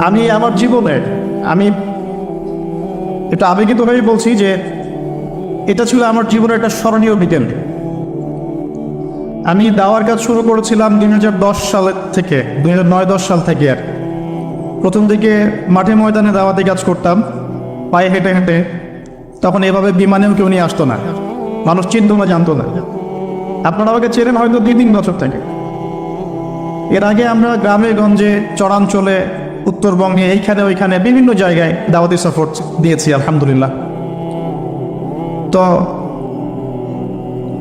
আমি আমার জীবনে আমি এটা আবেগিতভাবেই বলছি যে এটা ছিল আমার জীবনের একটা স্মরণীয় বিকেল। আমি দাওয়ার কাজ শুরু করেছিলাম 2010 সালের থেকে, 2009-10 সাল থেকে। আর প্রথম দিকে মাঠে ময়দানে দাওয়াতে কাজ করতাম, পায়ে হেঁটে হেঁটে। তখন এভাবে বিমানেও কেউ নিয়ে আসতো না, মানুষ চিনত না, জানতো না। আপনারা আমাকে চেনেন হয়তো 2-3 বছর থেকে। এর আগে আমরা গ্রামে গঞ্জে, চরাঞ্চলে, উত্তরবঙ্গে, এইখানে ওইখানে বিভিন্ন জায়গায় দাওয়াতি সফর দিয়েছি আলহামদুলিল্লাহ। তো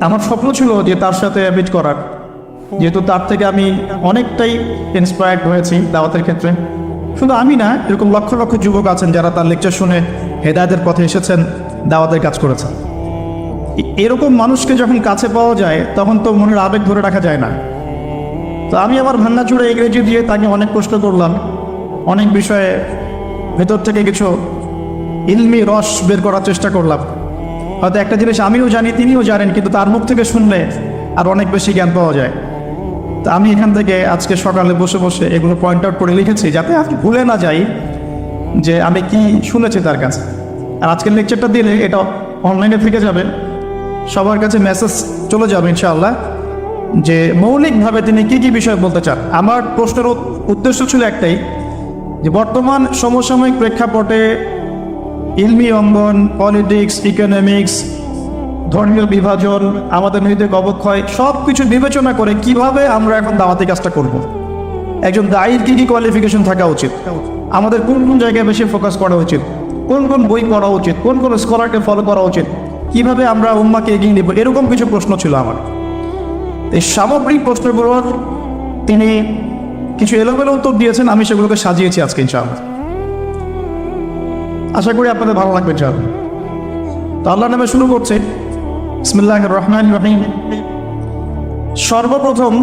আমার স্বপ্ন ছিল যে তার সাথে মিট করার, যেহেতু তার থেকে আমি অনেকটাই ইন্সপায়ার্ড হয়েছি দাওয়াতের ক্ষেত্রে। শুধু আমি না, এরকম লক্ষ লক্ষ যুবক আছেন যারা তার লেকচার শুনে হেদায়েতের পথে এসেছেন, দাওয়াতের কাজ করেছেন। এরকম মানুষকে যখন কাছে পাওয়া যায় তখন তো মনের আবেগ ধরে রাখা যায় না। তো আমি আমার ভাঙাচোরা ইংরেজি দিয়ে তাকে অনেক প্রশ্ন করলাম, অনেক বিষয়ে ভেতর থেকে কিছু ইলমি রস বের করার চেষ্টা করলাম। হয়তো একটা জিনিস আমিও জানি, তিনিও জানেন, কিন্তু তার মুখ থেকে শুনলে আর অনেক বেশি জ্ঞান পাওয়া যায়। তো আমি এখান থেকে আজকে সকালে বসে বসে এগুলো পয়েন্ট আউট করে লিখেছি, যাতে আপনি ভুলে না যাই যে আমি কি শুনেছি তার কাছে। আর আজকের লেকচারটা দিলে এটা অনলাইনে থেকে যাবে, সবার কাছে মেসেজ চলে যাবে ইনশাআল্লাহ, যে মৌলিকভাবে তিনি কী কী বিষয় বলতে চান। আমার প্রশ্নের উদ্দেশ্য ছিল একটাই, যে বর্তমান সমসাময়িক প্রেক্ষাপটে ইলমি অঙ্গন, পলিটিক্স, ইকোনমিক্স, ধর্মীয় বিভাজন, আমাদের নৈতিক অবক্ষয় সব কিছু বিবেচনা করে কিভাবে আমরা এখন দাওয়াতি কাজটা করব। একজন দায়ীর কী কী কোয়ালিফিকেশন থাকা উচিত, আমাদের কোন কোন জায়গায় বেশি ফোকাস করা উচিত, কোন কোন বই পড়া উচিত, কোন কোন স্কলারকে ফলো করা উচিত, কিভাবে আমরা উম্মাকে এগিয়ে নেব, এরকম কিছু প্রশ্ন ছিল আমার। এই সামগ্রিক প্রশ্নগুলোর তিনি কিছু এলোমেলো উত্তর দিয়েছেন, আমি সেগুলোকে সাজিয়েছি আজকে ইনশাআল্লাহ। আশা করি আপনাদের ভালো লাগবে ইনশাআল্লাহ। তো আল্লাহর নামে শুরু করছে, বিসমিল্লাহির রহমানির রহিম। সর্বপ্রথম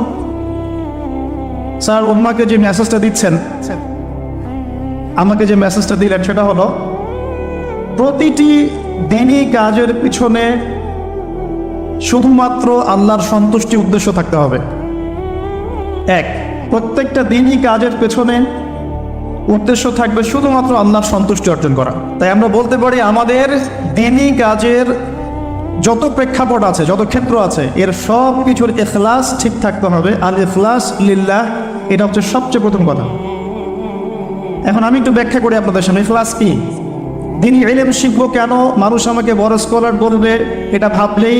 স্যার উম্মাকে যে মেসেজটা দিচ্ছেন, আমাকে যে মেসেজটা দিলেন, সেটা হলো প্রতিটি দিনই কাজের পিছনে শুধুমাত্র আল্লাহর সন্তুষ্টি উদ্দেশ্য থাকতে হবে। প্রত্যেকটা দিনই কাজের পেছনে উদ্দেশ্য থাকবে শুধুমাত্র আল্লাহর সন্তুষ্টি অর্জন করা। তাই আমরা বলতে পারি আমাদের দিনই কাজের যত প্রেক্ষাপট আছে, যত ক্ষেত্র আছে, এর সব কিছুর ইখলাস ঠিক থাকতে হবে। আল ইখলাস লিল্লাহ, এটা হচ্ছে সবচেয়ে প্রথম কথা। এখন আমি একটু ব্যাখ্যা করি আপনাদের সামনে ইখলাস কি। দিনই ইলম শিখবো কেন, মানুষ আমাকে বড় স্কলার বলবে, এটা ভাবলেই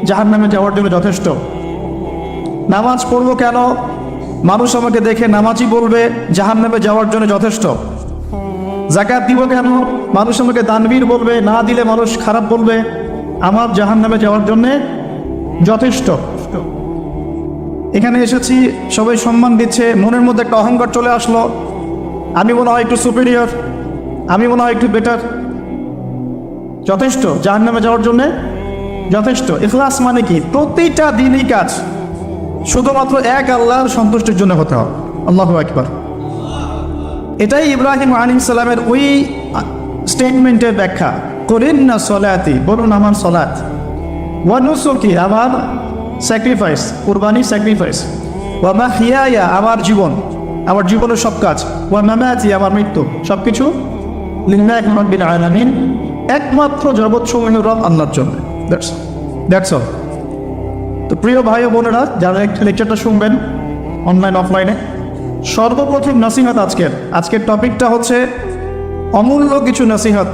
জাহান্নামে যাওয়ার জন্য যথেষ্ট। নামাজ পড়বো কেন, মানুষ আমাকে দেখে নামাজি বলবে, জাহান্নামে যাওয়ার জন্য যথেষ্ট। যাকাত দিব কেন, মানুষ আমাকে দানবীর বলবে, না দিলে মানুষ খারাপ বলবে, আমার জাহান্নামে যাওয়ার জন্যে যথেষ্ট। এখানে এসেছি, সবাই সম্মান দিচ্ছে, মনের মধ্যে একটা অহংকার চলে আসলো, আমি মনে হয় একটু সুপিরিয়র, আমি মনে হয় একটু বেটার, যথেষ্ট জাহান্নামে যাওয়ার জন্যে যথেষ্ট। ইখলাস মানে কি? প্রতিটা দিনই কাজ শুধুমাত্র এক আল্লাহর সন্তুষ্টির জন্য হতে হবে। আল্লাহু আকবার। এটাই ইব্রাহিম আলাইহিস সালামের ওই স্টেটমেন্টের ব্যাখ্যা। করিন না সলাতি, বলুন আমার সলাত, ওয়া নুসুকি, আমার স্যাক্রিফাইস, কুরবানি স্যাক্রিফাইস, ওয়া মাহইয়ায়া, আমার জীবন, আমার জীবনের সব কাজ, ওয়া মামাতি, আমার মৃত্যু, সব কিছু লিল্লাহি রাব্বিল আলামিন, একমাত্র জগৎসমূহের রব আল্লাহর জন্য। That's all. তো প্রিয় ভাই ও বোনেরা, যারা লেকচারটা শুনবেন অনলাইন অফলাইনে, সর্বপ্রথম নসিহত আজকের টপিকটা হচ্ছে অমূল্য কিছু নসিহত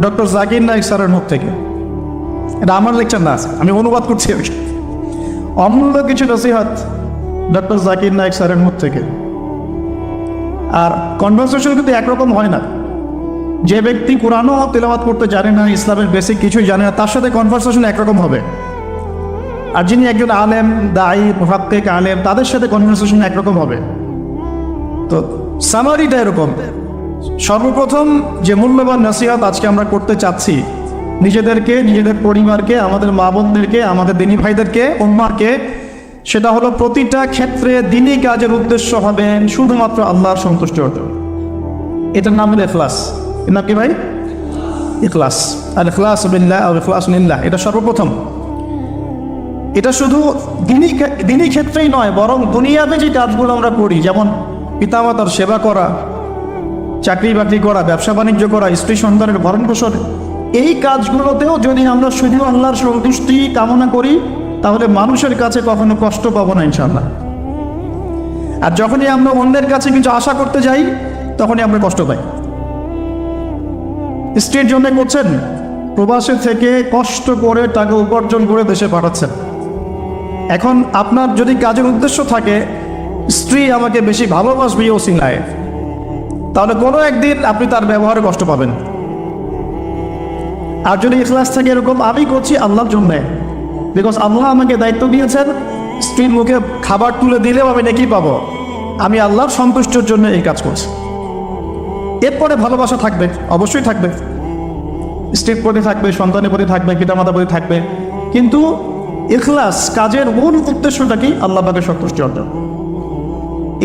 ডক্টর জাকির নায়েক স্যারের মুখ থেকে। এটা আমার লেকচার না, আমি অনুবাদ করছি। অমূল্য কিছু নসিহত ডক্টর জাকির নায়েক স্যারের মুখ থেকে। আর কনভারসেশন কিন্তু একরকম হয় না। যে ব্যক্তি কোরআনও তেলাওয়াত করতে জানে না, ইসলামের বেসিক কিছুই জানে না, তার সাথে কনভারসেশন একরকম হবে। আর যিনি একজন আলেম, দায়ী, মুহাক্কিক আলেম, তাদের সাথে কনভারসেশন একরকম হবে। তো সামারিটা এরকম। সর্বপ্রথম যে মূল্যবান নসিহত আজকে আমরা করতে চাচ্ছি নিজেদেরকে, নিজেদের পরিবারকে, আমাদের মা বোনদেরকে, আমাদের দিনী ভাইদেরকে, উম্মাহকে, সেটা হলো প্রতিটা ক্ষেত্রে দিনী কাজের উদ্দেশ্য হবে শুধুমাত্র আল্লাহর সন্তুষ্টি অর্জন। এটার নাম হলো ইখলাস। এর নাম কি ভাই? ইখলাস। আর ইখলাস বিল্লাহ আর ইখলাস লিল্লাহ, এটা সর্বপ্রথম। এটা শুধু দিনী ক্ষেত্রেই নয়, বরং দুনিয়াতে যে কাজগুলো আমরা করি, যেমন পিতামাতার সেবা করা, চাকরি বাকরি করা, ব্যবসা বাণিজ্য করা, স্ত্রী সন্তানের ভরণ পোষণ, এই কাজগুলোতেও যদি আমরা শুধু আল্লাহর সন্তুষ্টি কামনা করি তাহলে মানুষের কাছে কখনো কষ্ট পাবো না ইনশাআল্লাহ। আর যখনই আমরা অন্যের কাছে কিছু আশা করতে যাই তখনই আমরা কষ্ট পাই। স্ত্রীর জন্য করছেন, প্রবাসে থেকে কষ্ট করে টাকা উপার্জন করে দেশে পাঠাচ্ছেন। এখন আপনার যদি কাজের উদ্দেশ্য থাকে স্ত্রী আমাকে বেশি ভালোবাসবে ওসিলায়, তাহলে কোনো একদিন আপনি তার ব্যবহারে কষ্ট পাবেন। আর যদি ইখলাস থাকে এরকম আমি করছি আল্লাহর জন্যে, বিকজ আল্লাহ আমাকে দায়িত্ব দিয়েছেন স্ত্রীর মুখে খাবার তুলে দিলেও আমি নেকি পাবো, আমি আল্লাহর সন্তুষ্টির জন্য এই কাজ করছি। এরপরে ভালোবাসা থাকবে, অবশ্যই থাকবে, স্ত্রীর প্রতি থাকবে, সন্তানের প্রতি থাকবে, পিতামাতার প্রতি থাকবে, কিন্তু ইখলাস কাজের মূল উদ্দেশ্যটা কি? আল্লাহ পাকের সন্তুষ্টি অর্জন।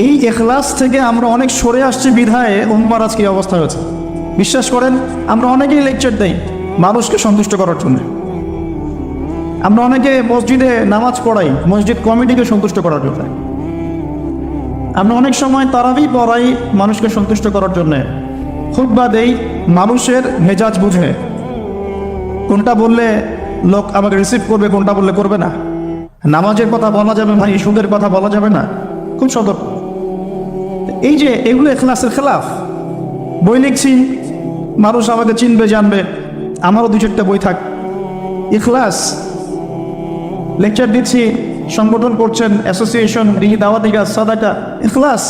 এই ইখলাস থেকে আমরা অনেক সরে আসছি বিধায় উম্মার আজ কি অবস্থা হয়েছে। বিশ্বাস করেন আমরা অনেকেই লেকচার দেই মানুষকে সন্তুষ্ট করার জন্য, আমরা অনেকে মসজিদে নামাজ পড়াই মসজিদ কমিটিকে সন্তুষ্ট করার জন্য, আমরা অনেক সময় তারাবি পড়াই মানুষকে সন্তুষ্ট করার জন্য, খুতবা দেই মানুষের মেজাজ বুঝে, কোনটা বললে লোক আমাকে রিসিভ করবে, কোনটা বললে করবে না। নামাজের কথা বলা যাবে ভাই, সুদের কথা বলা যাবে না, খুব সতর্ক। এই যে এগুলো ইখলাসের খেলাফ। বই লিখছি মানুষ আমাকে চিনবে জানবে, আমারও দু চারটা বই থাক, ইখলাস। লেকচার দিচ্ছি, সংগঠন করছেন, অ্যাসোসিয়েশন, দাওয়াতিকা, সাদাকা, ইখলাস।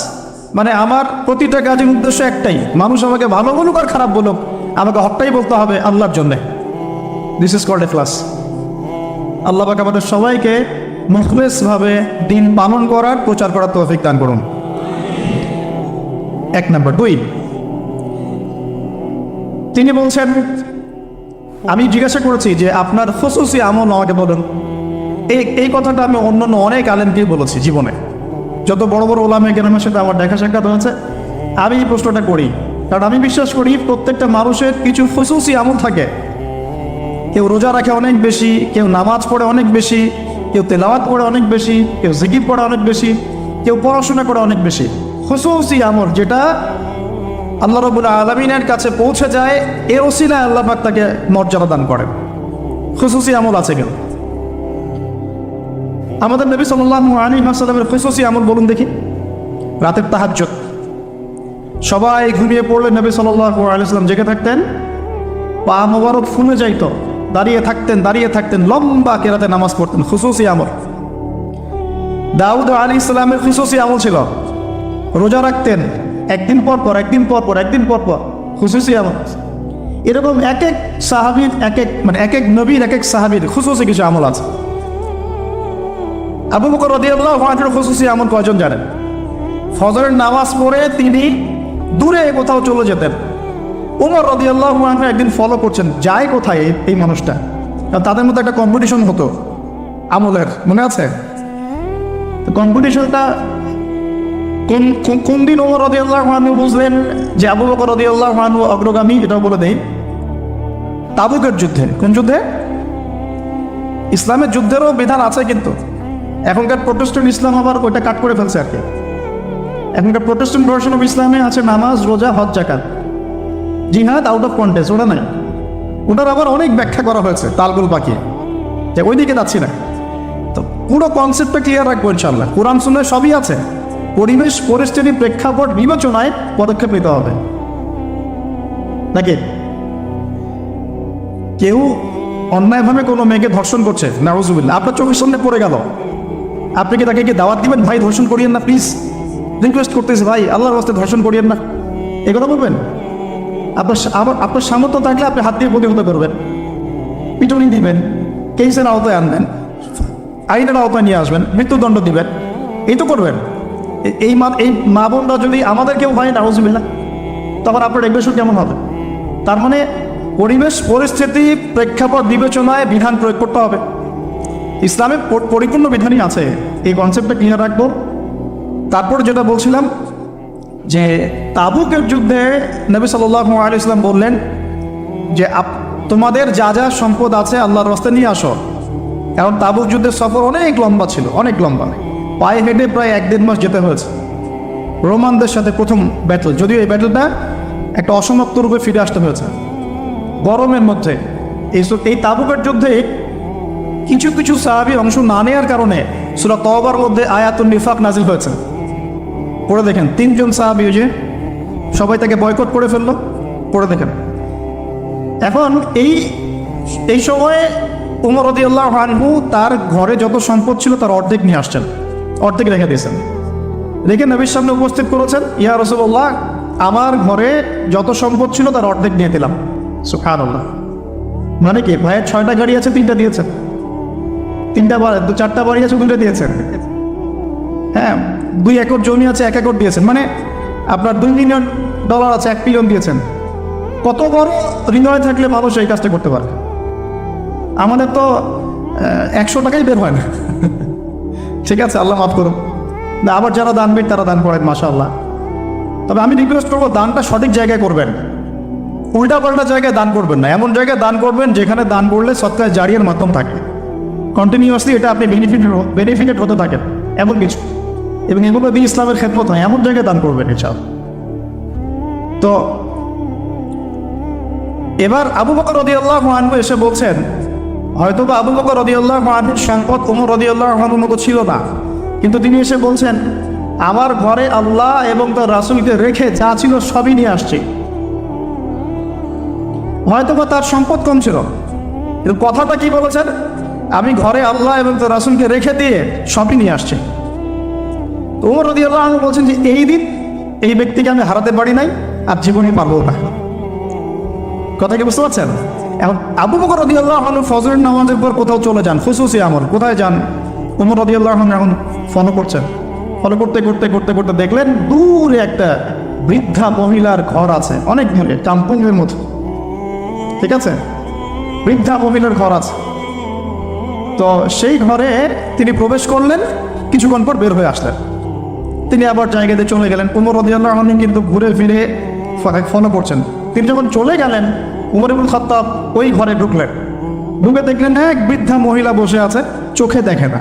মানে আমার প্রতিটা কাজের উদ্দেশ্য একটাই, মানুষ আমাকে ভালো বলুক আর খারাপ বলুক, আমাকে হকটাই বলতে হবে আল্লাহর জন্যে। দিস ইজ কল্ড ইখলাস। আল্লাহ পাক আমাদের সবাইকে মুখলিসভাবে দিন পালন করার, প্রচার করার তৌফিক দান করুন। 1 নম্বর। 2, তিনি বলছেন, আমি জিজ্ঞাসা করেছি যে আপনার খুসুসি আমল আমাকে বলুন। এই কথাটা আমি অন্য অনেক আলেমকেই বলেছি জীবনে, যত বড় বড় ওলামায়ে কেরামের সাথে আমার দেখা সাক্ষাৎ হয়েছে। আমি এই প্রশ্নটা করি কারণ আমি বিশ্বাস করি প্রত্যেকটা মানুষের কিছু খুসুসি আমল থাকে। কেউ রোজা রাখে অনেক বেশি, কেউ নামাজ পড়ে অনেক বেশি, কেউ তেলাওয়াত পড়ে অনেক বেশি, কেউ জিকির পড়ে অনেক বেশি, কেউ পড়াশোনা করে অনেক বেশি। খুসুসি আমল যেটা আল্লাহ রাব্বুল আলামিনের কাছে পৌঁছে যায়, এ ওসিলায় আল্লাহ পাক তাকে মর্যাদা দান করেন। খুসুসি আমল আছে কেন? আমাদের নবী সাল্লাল্লাহু আলাইহি ওয়াসাল্লামের খুসুসি আমল বলুন দেখি। রাতের তাহাজ্জুদ, সবাই ঘুমিয়ে পড়লে নবী সাল্লাল্লাহু আলাইহি ওয়াসাল্লাম জেগে থাকতেন, পা মোবারক ফুলে যাইতো, দাঁড়িয়ে থাকতেন, লম্বা কেরাতে নামাজ পড়তেন। খুসুসি আমল। দাউদ আলাইহিস সালামের খুসুসি আমল ছিল রোজা রাখতেন একদিন পর পর, খুসুসি আমল। এরকম এক এক সাহাবীর এক এক নবীর এক এক সাহাবীর খুসুসি কিছু আমল আছে। আবু বকর রাদিয়াল্লাহু আনহুর খুসুসি আমল কয়জন জানেন? ফজরের নামাজ পড়ে তিনি দূরে কোথাও চলে যেতেন। ওমর রাদিয়াল্লাহু আনহু একদিন ফলো করছেন, যায় কোথায় এই মানুষটা। তাদের মধ্যে একটা কম্পিটিশন হতো আমলের, মনে আছে? কম্পিটিশনটা কোন দিন ওমর রাদিয়াল্লাহু আনহু বুঝলেন যে আবু বকর রাদিয়াল্লাহু আনহু অগ্রগামী, এটাও বলে দেই। তাবুকের যুদ্ধে। কোন যুদ্ধে? ইসলামের যুদ্ধেরও বিধান আছে, কিন্তু এখনকার প্রোটেস্ট্যান্ট ইসলাম আবার ওইটা কাট করে ফেলছে আর কি। এখনকার প্রোটেস্ট্যান্ট ভার্সন অফ ইসলামে আছে নামাজ, রোজা, হজ, যাকাত। জিহাদ আউট অফ কন্টেক্সট, ওটা নাই। ওটার আবার অনেক ব্যাখ্যা করা হয়েছে তালগুল পাকিয়ে, যে ওই দিকে যাচ্ছি না। তো পুরো কনসেপ্টটা ক্লিয়ার রাখবো ইনশাল্লাহ। কোরআন সুন্নাহ সবই আছে, পরিবেশ পরিস্থিতি প্রেক্ষাপট বিবেচনায় পদক্ষেপ নিতে হবে। নাকি কেউ অন্যায়ভাবে কোনো মেয়েকে ধর্ষণ করছে, নাউজুবিল্লাহ, আপনার চোখের সামনে পড়ে গেল, আপনি কি তাকে কি দাওয়াত দিবেন? ভাই ধর্ষণ করিয়েন না প্লিজ, রিকোয়েস্ট করতেছি ভাই, আল্লাহর রাস্তায় ধর্ষণ করিয়েন না, এ কথা বলবেন? আপনার সামর্থ্য থাকলে আপনি হাত দিয়ে প্রতিহত করবেন, পিটুনি দিবেন, কেসের আওতায় আনবেন, আইনের আওতায় নিয়ে আসবেন, মৃত্যুদণ্ড দিবেন, এই তো করবেন। এই মা বোনরা যদি আমাদের কেউ হয় নাউজুবিল্লাহ, তখন আপনার রেগুলেশন কেমন হবে? তার মানে পরিবেশ পরিস্থিতি প্রেক্ষাপট বিবেচনায় বিধান প্রয়োগ করতে হবে। ইসলামে পরিপূর্ণ বিধানই আছে, এই কনসেপ্টটা ক্লিয়ার রাখবো। তারপর যেটা বলছিলাম যে তাবুকের যুদ্ধে নবী সাল্লাল্লাহু আলাইহি ওয়াসাল্লাম বললেন যে তোমাদের যা যা সম্পদ আছে আল্লাহর রাস্তায় নিয়ে আসো। কারণ তাবুক যুদ্ধের সফর অনেক লম্বা ছিল, অনেক লম্বা, পায়ে হেঁটে প্রায় 1-1.5 মাস যেতে হয়েছে। রোমানদের সাথে প্রথম ব্যাটল, যদিও এই ব্যাটলটা একটা অসমাপ্ত রূপে ফিরে আসতে হয়েছে গরমের মধ্যে। এই তাবুকের যুদ্ধে কিছু কিছু সাহাবী অংশ না নেওয়ার কারণে সূরা তওবার মধ্যে আয়াতুন নিফাক নাজিল হয়েছে। পড়ে দেখেন, 3 জন সাহাবী যে সবাই তাকে বয়কট করে ফেললো, পড়ে দেখেন। এখন এই সময়ে উমর রাদিয়াল্লাহু আনহু তার ঘরে যত সম্পদ ছিল তার অর্ধেক নিয়ে আসছেন, অর্ধেক রেখে দিয়েছেন, রেখে নবীর সামনে উপস্থিত করেছেন, ইয়া রাসূলুল্লাহ আমার ঘরে যত সম্পদ ছিল তার অর্ধেক নিয়ে দিলাম। সুবহানাল্লাহ। মানে কি, ভাইয়ের 6টা গাড়ি আছে, 3টা দিয়েছেন, 4টা বাড়ি আছে, 2টা দিয়েছেন, হ্যাঁ 2 একর জমি আছে, 1 একর দিয়েছেন, মানে আপনার $2 মিলিয়ন আছে, $1 বিলিয়ন দিয়েছেন। কত বড় হৃদয় থাকলে মানুষ এই কাজটা করতে পারে? আমাদের তো 100 টাকাই বের হয় না। ঠিক আছে, আল্লাহ মাফ করুন। না, আবার যারা দানবীর তারা দান করেন, মাশাআল্লাহ। তবে আমি রিকোয়েস্ট করবো, দানটা সঠিক জায়গায় করবেন, উল্টা পাল্টা জায়গায় দান করবেন না। এমন জায়গায় দান করবেন যেখানে দান করলে সৎকার জারিয়ার মাধ্যম থাকে, কন্টিনিউয়াসলি এটা আপনি বেনিফিটেড হতে থাকেন, এমন কিছু, এবং এগুলো দিয়ে ইসলামের খেদমত হয়, এমন জায়গায় দান করবেন ইনশাআল্লাহ। তো এবার আবু বকর রাদিয়াল্লাহু আনহু এসে বলছেন, হয়তোবা আবু বকর রাদিয়াল্লাহু আনহুর সম্পদ ওমর রাদিয়াল্লাহু আনহুর মতো ছিল না, কিন্তু তিনি এসে বলছেন আমার ঘরে আল্লাহ এবং তার রাসূলকে রেখে যা ছিল সবই নিয়ে আসছি। হয়তোবা তার সম্পদ কম ছিল, কিন্তু কথাটা কি বলেছেন, আমি ঘরে আল্লাহ এবং তার রাসূলকে রেখে দিয়ে সবই নিয়ে আসছি। ওমর রাদিয়াল্লাহু আনহু বলছেন যে এই দিন এই ব্যক্তিকে আমি হারাতে পারি নাই, আর জীবনে পারবো না। কথা কি বুঝতে পারছেন? এখন আবু বকর রাদিয়াল্লাহু আনহু ফজরের নামাজের পর কোথাও চলে যান, খুশুসি আমল, কোথায় যান? ওমর রাদিয়াল্লাহু আনহু এখন ফলো করছেন, ফলো করতে করতে করতে করতে দেখলেন দূরে একটা বৃদ্ধা মহিলার ঘর আছে, অনেক দূরে, কাম্পঙ্গের মতো, ঠিক আছে, বৃদ্ধা মহিলার ঘর আছে। তো সেই ঘরে তিনি প্রবেশ করলেন, কিছুক্ষণ পর বের হয়ে আসলেন, তিনি আবার জায়গাতে চলে গেলেন। ওমর রাদিয়াল্লাহু আনহু কিন্তু ঘুরে ফিরে ফলো করছেন। তিনি যখন চলে গেলেন, উমর ইবনে খাত্তাব ওই ঘরে ঢুকলেন, ঢুকে দেখলেন এক বৃদ্ধা মহিলা বসে আছে, চোখে দেখে না,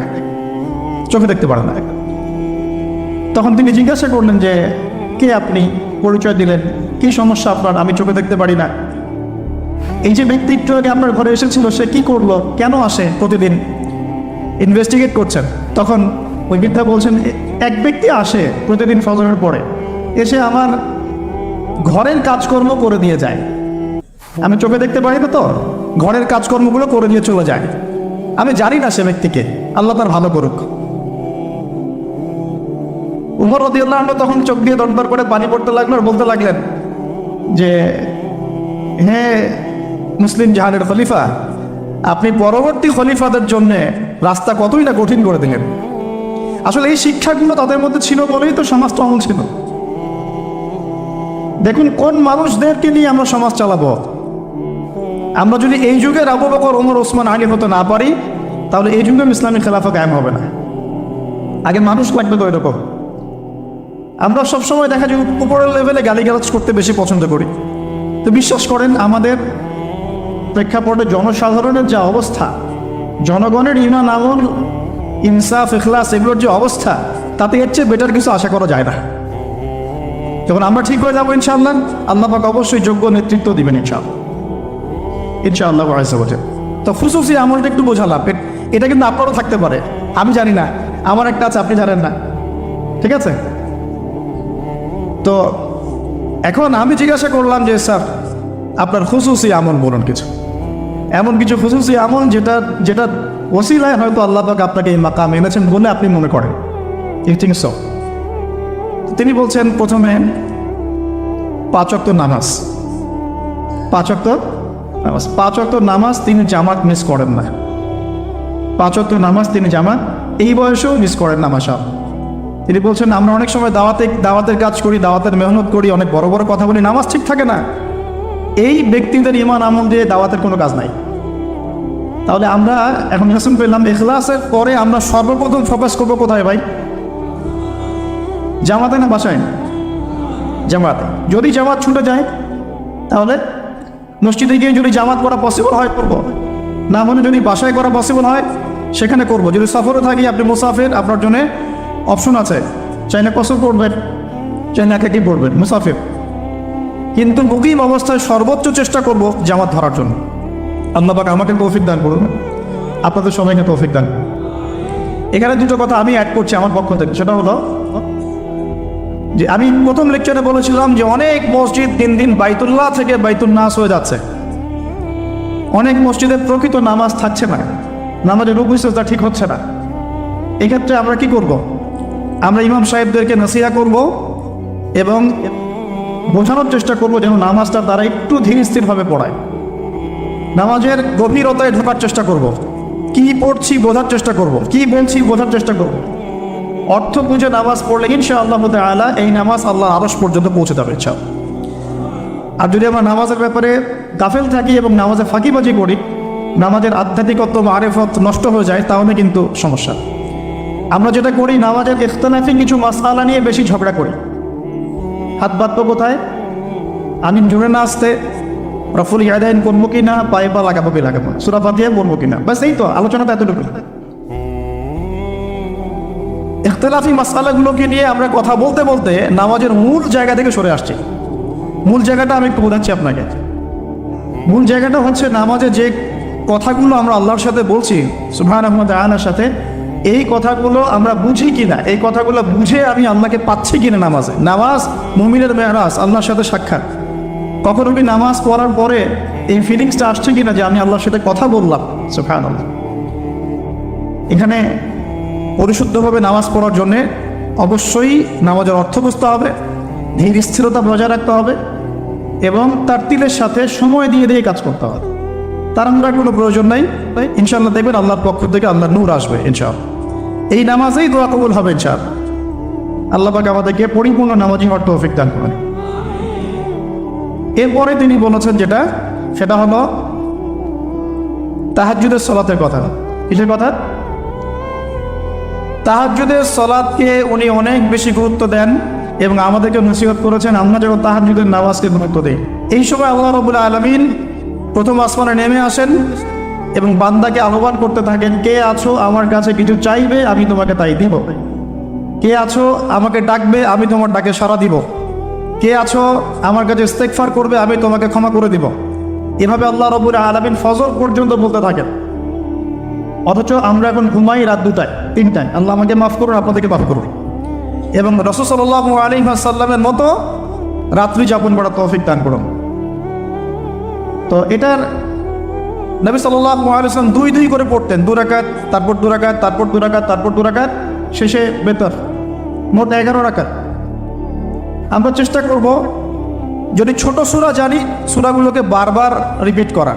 চোখে দেখতে পারে না। তখন তিনি জিজ্ঞাসা করলেন যে কে আপনি, পরিচয় দিলেন, কি সমস্যা আপনার, আমি চোখে দেখতে পারি না। এই যে ব্যক্তি একটু আগে আপনার ঘরে এসেছিল সে কি করলো, কেন আসে প্রতিদিন, ইনভেস্টিগেট করছেন। তখন ওই বৃদ্ধা বলছেন এক ব্যক্তি আসে প্রতিদিন ফজরের পরে, এসে আমার ঘরের কাজকর্ম করে দিয়ে যায়, আমি চোখে দেখতে পারি না, তো ঘরের কাজকর্মগুলো করে দিয়ে চলে যায়, আমি জানি না সে ব্যক্তিকে, আল্লাহ তার ভালো করুক। উমর রাদিয়াল্লাহু আনহু তখন চোখ দিয়ে দরদর করে পানি পড়তে লাগলো, আর বলতে লাগলেন যে হে মুসলিম জাহানের খলিফা, আপনি পরবর্তী খলিফাদের জন্য রাস্তা কতই না কঠিন করে দিলেন। আসলে এই শিক্ষাগুলো তাদের মধ্যে ছিল বলেই তো সমাজটা অমল ছিল। দেখুন কোন মানুষদেরকে নিয়ে আমরা সমাজ চালাবো। আমরা যদি এই যুগের আবু বকর, ওমর, ওসমান, আলী হতে না পারি, তাহলে এই যুগের ইসলামী খেলাফা কায়েম হবে না। আগে মানুষ লাগবে তো এরকম। আমরা সবসময় দেখা যায় উপরের লেভেলে গালিগালাজ করতে বেশি পছন্দ করি, তো বিশ্বাস করেন আমাদের প্রেক্ষাপটে জনসাধারণের যে অবস্থা, জনগণের ঈমান, আমল, ইনসাফ, ইখলাস এগুলোর যে অবস্থা, তাতে এর চেয়ে বেটার কিছু আশা করা যায় না। যখন আমরা ঠিক হয়ে যাবো ইনশাআল্লাহ, আল্লাহ পাক অবশ্যই যোগ্য নেতৃত্ব দিবেন ইনশাআল্লাহ, ইনশাআল্লাহ। তো খুশুসি আমলটা একটু বোঝালাম, এটা কিন্তু আপনারও থাকতে পারে, আমি জানি না, আমার একটা আছে আপনি জানেন না, ঠিক আছে। তো এখন আমি জিজ্ঞাসা করলাম যে স্যার আপনার খুশুসি আমল বলুন, কিছু এমন কিছু খুশুসি আমল যেটা ওসিলায় হয়তো আল্লাহ পাক আপনাকে এই মাকাম এনেছেন বলে আপনি মনে করেন, ইউ থিংক সো। তিনি বলছেন প্রথমে 5 ওয়াক্ত নামাজ, 5 ওয়াক্ত নামাজ, 5 ওয়াক্ত নামাজ তিনি জামাত মিস করেন না, 5 ওয়াক্ত নামাজ তিনি জামাত এই বয়সেও মিস করেন না, মাশাআল্লাহ। তিনি বলছেন আমরা অনেক সময় দাওয়াতের কাজ করি, দাওয়াতের মেহনত করি, অনেক বড় বড় কথা বলি, নামাজ ঠিক থাকে না। এই ব্যক্তিদের ঈমান আমল দিয়ে দাওয়াতের কোনো কাজ নাই। তাহলে আমরা এখন লেসন পেলাম, ইখলাসের পরে আমরা সর্বপ্রথম ফোকাস করবো কোথায় ভাই? জামাতে না বাসায়? জামাতে। যদি জামাত ছুটে যায় তাহলে মসজিদে গিয়ে যদি জামাত করা পসিবল হয় করবো, না মানে যদি বাসায় করা পসিবল হয় সেখানে করব। যদি সফরে থাকি, আপনি মুসাফির, আপনার জন্য অপশন আছে, চাই না কসর পড়বেন, চাই না একাকি পড়বেন, মুসাফির। কিন্তু মুকিম অবস্থায় সর্বোচ্চ চেষ্টা করব জামাত ধরার জন্য। আল্লাহ পাক আমাকে তৌফিক দান করুন, আপনাদের সবাইকে তৌফিক দান। এখানে দুটো কথা আমি অ্যাড করছি আমার পক্ষ থেকে, সেটা হলো যে আমি প্রথম লেকচারে বলেছিলাম যে অনেক মসজিদ দিন দিন বাইতুল্লাহ থেকে বাইতুল নাস হয়ে যাচ্ছে। অনেক মসজিদে প্রকৃত নামাজ থাকছে না, নামাজের রুকু সিজদা ঠিক হচ্ছে না। এক্ষেত্রে আমরা কি করব? আমরা ইমাম সাহেবদেরকে নসিহা করব এবং বোঝানোর চেষ্টা করব যেন নামাজটা তারা একটু ধীর স্থিরভাবে পড়ায়। নামাজের গভীরতায় ঢোকার চেষ্টা করব, কি পড়ছি বোঝার চেষ্টা করব, কি বলছি বোঝার চেষ্টা করব। অর্থ বুঝে নামাজ পড়লে ইনশাআল্লাহ তাআলা এই নামাজ আল্লাহর আরশ পর্যন্ত পৌঁছে যাবে ইনশাআল্লাহ। আর যদি আমরা নামাজের ব্যাপারে গাফেল থাকি এবং নামাজে ফাঁকিবাজি করি, নামাজের আধ্যাত্মিকত্ব মারেফত নষ্ট হয়ে যায়, তাহলে কিন্তু সমস্যা। আমরা যেটা করি, নামাজের ইখতিলাফি কিছু মাসআলা নিয়ে বেশি ঝগড়া করি। হাত বাঁধবো কোথায়, আমি জোরে না আসতে রফুল ইয়াদাইন করবো কি না, পায়ে পা লাগাবো কি লাগাবো, সূরা ফাতিহা বলবো কি না, ব্যাস এই তো আলোচনাটা এতটুকু। ইখতিলাফি মাসআলাগুলোকে নিয়ে আমরা কথা বলতে বলতে নামাজের মূল জায়গা থেকে সরে আসছি। মূল জায়গাটা আমি একটু বোঝাচ্ছি আপনাকে। মূল জায়গাটা হচ্ছে নামাজে যে কথাগুলো আমরা আল্লাহর সাথে বলছি, সুবহানাহু ওয়া তাআলার সাথে, এই কথাগুলো আমরা বুঝি কিনা, এই কথাগুলো বুঝে আমি আল্লাহকে পাচ্ছি কিনা নামাজে। নামাজ মুমিনের মেহরাজ, আল্লাহর সাথে সাক্ষাৎ। কখনো কি নামাজ পড়ার পরে এই ফিলিংসটা আসছে কিনা যে আমি আল্লাহর সাথে কথা বললাম? সুবহানাল্লাহ। এখানে পরিশুদ্ধভাবে নামাজ পড়ার জন্যে অবশ্যই নামাজের অর্থ বুঝতে হবে, ধীর স্থিরতা বজায় রাখতে হবে এবং তার তিলের সাথে সময় দিয়ে দিয়ে কাজ করতে হবে। তার আমরা কোনো প্রয়োজন নাই। ইনশাআল্লাহ দেখবেন আল্লাহর পক্ষ থেকে আল্লাহর নূর আসবে ইনশাআল্লাহ। এই নামাজেই দোয়া কবুল হবে ইনশাআল্লাহ। আল্লাহ পাক আমাদেরকে পরিপূর্ণ নামাজি হওয়ার তৌফিক দান করেন। এরপরে তিনি বলেছেন যেটা, সেটা হলো তাহাজ্জুদের সালাতের কথা। কিসের কথা? তাহাজ্জুদের সালাতকে উনি অনেক বেশি গুরুত্ব দেন এবং আমাদেরকে নসিহত করেছেন আমরা যেন তাহাজ্জুদের নামাজকে গুরুত্ব দিই। এই সময় আল্লাহ রাব্বুল আলামিন প্রথম আসমানে নেমে আসেন এবং বান্দাকে আহ্বান করতে থাকেন, কে আছো আমার কাছে কিছু চাইবে, আমি তোমাকে তাই দিব। কে আছো আমাকে ডাকবে, আমি তোমার ডাকে সাড়া দিব। কে আছো আমার কাছে ইস্তেগফার করবে, আমি তোমাকে ক্ষমা করে দিব। এভাবে আল্লাহ রাব্বুল আলামিন ফজর পর্যন্ত বলতে থাকেন। অথচ আমরা এখন ঘুমাই রাত 2টায় 3টায়। আল্লাহ আমাকে মাফ করুন, আপনাদেরকে মাফ করুন। এবং রাসূল সাল্লাল্লাহু আলাইহি ওয়াসাল্লামের মতো রাত্রি যাপন করার তৌফিক দান করুন। তো এটার নবী সাল্লাল্লাহু আলাইহি ওয়াসাল্লাম 2 করে পড়তেন, 2 রাকাত, তারপর 2 রাকাত, তারপর 2 রাকাত, তারপর 2 রাকাত, শেষে বেতর, মোট 11 রাকাত। আমরা চেষ্টা করব যদি ছোট সূরা জানি সূরাগুলোকে বারবার রিপিট করা।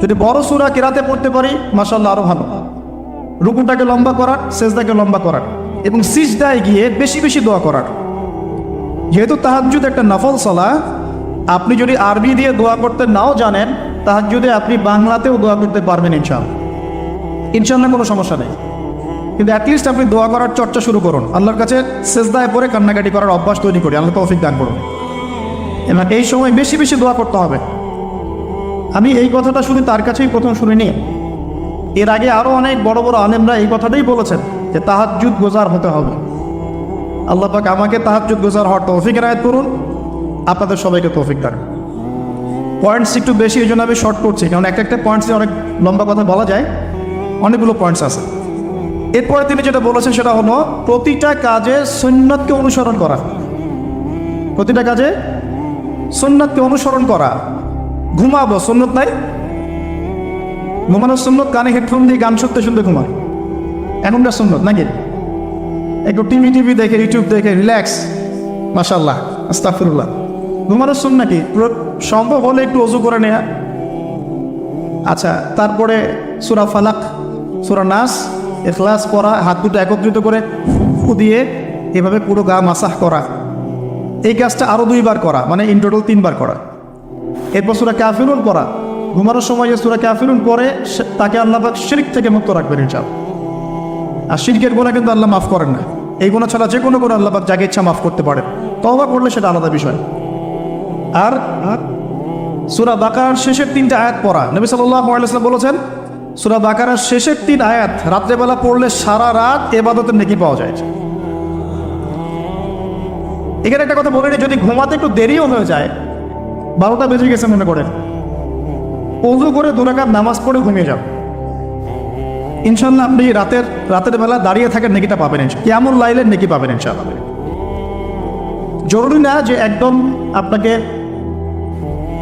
যদি বড় সূরা কিরাতে পড়তে পারি মাশাআল্লাহ আরো ভালো। রুকুটাকে লম্বা করার, সিজদাকে লম্বা করার এবং সিজদায় গিয়ে বেশি বেশি দোয়া করার। যেহেতু তাহাজ্জুদ একটা নফল সালাহ, আপনি যদি আরবি দিয়ে দোয়া করতে নাও জানেন, তাহাজ্জুদে আপনি বাংলাতেও দোয়া করতে পারবেন ইনশাআল্লাহ। ইনশাআল্লাহ কোনো সমস্যা নেই। কিন্তু অ্যাটলিস্ট আপনি দোয়া করার চর্চা শুরু করুন, আল্লাহর কাছে সিজদায় পড়ে কান্নাকাটি করার অভ্যাস তৈরি করি। আল্লাহ তৌফিক দান করুন। এবং এই সময় বেশি বেশি দোয়া করতে হবে। আমি এই কথাটা শুধু তার কাছেই প্রথম শুনিনি, এর আগে আরও অনেক বড় বড় আলেমরা এই কথাটাই বলেছেন যে তাহাজ্জুদ গোজার হতে হবে। আল্লাহ পাক আমাকে তাহাজ্জুদ গোজার হওয়ার তৌফিক এনায়েত করুন, আপনাদের সবাইকে তৌফিক দান। পয়েন্টস একটু বেশি, এই জন্য আমি শর্ট করছি, কারণ একটা পয়েন্টসে অনেক লম্বা কথা বলা যায়, অনেকগুলো পয়েন্টস আছে। এরপরে তিনি যেটা বলেছেন সেটা হলো প্রতিটা কাজে সুন্নাতকে অনুসরণ করা। প্রতিটা কাজে সুন্নাতকে অনুসরণ করা। ঘুমাবো, সুন্নত নাই? ঘুমানোর সুন্নত, কানে হেডফোন দিয়ে গান শুনতে শুনতে ঘুমা, এখনকার সুন্নত নাকি? একটু টিভি দেখে, ইউটিউব দেখে রিল্যাক্স, মাশাআল্লাহ, আস্তাগফিরুল্লাহ, ঘুমানোর সুন্নত নাকি? সম্ভব হলে একটু ওযু করে নেয়া। আচ্ছা, তারপরে সূরা ফালাক, সূরা নাস, ইখলাস পড়া, হাত দুটো একত্রিত করে ফু দিয়ে এভাবে পুরো গা মাসাহ করা। এই কাজটা আরও 2 বার করা, মানে ইন টোটাল 3 বার করা। এরপর সূরা কাফিরুন পড়া। ঘুমানোর সময় যে সূরা কাফিরুন পড়ে তাকে আল্লাহ পাক শিরক থেকে মুক্ত রাখবেন ইনশাআল্লাহ। আর শিরকের গুনাহ কিন্তু আল্লাহ মাফ করেন না। এই গুনাহ ছাড়া যে কোনো গুনাহ আল্লাহ পাক যাকে ইচ্ছা মাফ করতে পারেন, তওবা করলে সেটা আলাদা বিষয়। আর সূরা বাকারার শেষের 3টা আয়াত পড়া। নবী সাল্লাল্লাহু আলাইহি ওয়াসাল্লাম বলেছেন সূরা বাকারার শেষের 3 আয়াত রাত্রেবেলা পড়লে সারা রাত ইবাদতের নেকি পাওয়া যায়। এখানে একটা কথা বলে নিই, যদি ঘুমাতে একটু দেরিও হয়ে যায়, 12টা বেজে গেছে মনে করেন, ওযু করে 2 রাকাত নামাজ পড়ে ঘুমিয়ে যান, ইনশাল্লাহ আপনি রাতের বেলা দাঁড়িয়ে থাকার নেকিটা পাবেন, কিয়ামুল লাইলের নেকি পাবেন ইনশাল্লাহ। জরুরি না যে একদম আপনাকে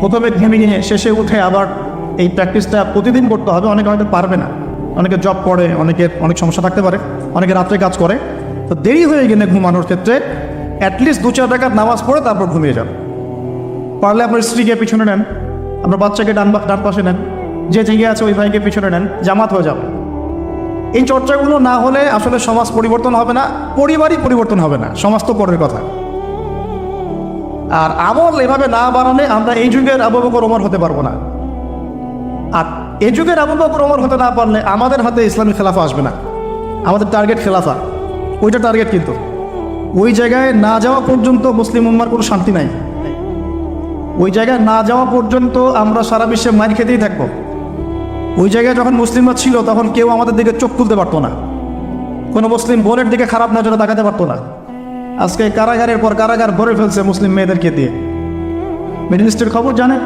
প্রথমে ঘেমিয়ে শেষে উঠে আবার এই প্র্যাকটিসটা প্রতিদিন করতে হবে। অনেকে হয়তো পারবে না, অনেকে জব করে, অনেক সমস্যা থাকতে পারে, অনেকে রাত্রে কাজ করে। তো দেরি হয়ে গেলে ঘুমানোর ক্ষেত্রে অ্যাটলিস্ট 2-4 রাকাত নামাজ পড়ে তারপর ঘুমিয়ে যান। পারলে আপনার স্ত্রীকে পিছনে নেন, আপনার বাচ্চাকে ডান পাশে নেন, যে জেগে আছে ওই ভাইকে পিছনে নেন, জামাত হয়ে যাবে। এই চর্চাগুলো না হলে আসলে সমাজ পরিবর্তন হবে না, পরিবারই পরিবর্তন হবে না, সমাজ তো পরের কথা। আর আমল এভাবে না বাড়ালে আমরা এই যুগের আবু বকর ওমর হতে পারবো না। আর এই যুগের আবু বকর ওমর হতে না পারলে আমাদের হাতে ইসলামী খেলাফা আসবে না। আমাদের টার্গেট খেলাফা, ওইটা টার্গেট, কিন্তু ওই জায়গায় না যাওয়া পর্যন্ত মুসলিম উম্মার কোনো শান্তি নাই। ওই জায়গায় না যাওয়া পর্যন্ত আমরা সারা বিশ্বে মার খেতেই থাকবো। ওই জায়গায় যখন মুসলিমরা ছিল তখন কেউ আমাদের দিকে চোখ তুলতে পারতো না, কোনো মুসলিম বোনের দিকে খারাপ নজরে তাকাতে পারতো না। আজকে কারাগারের পর কারাগার ভরে ফেলছে মুসলিম মেয়েদেরকে দিয়ে। মিডল ইস্টের খবর জানেন,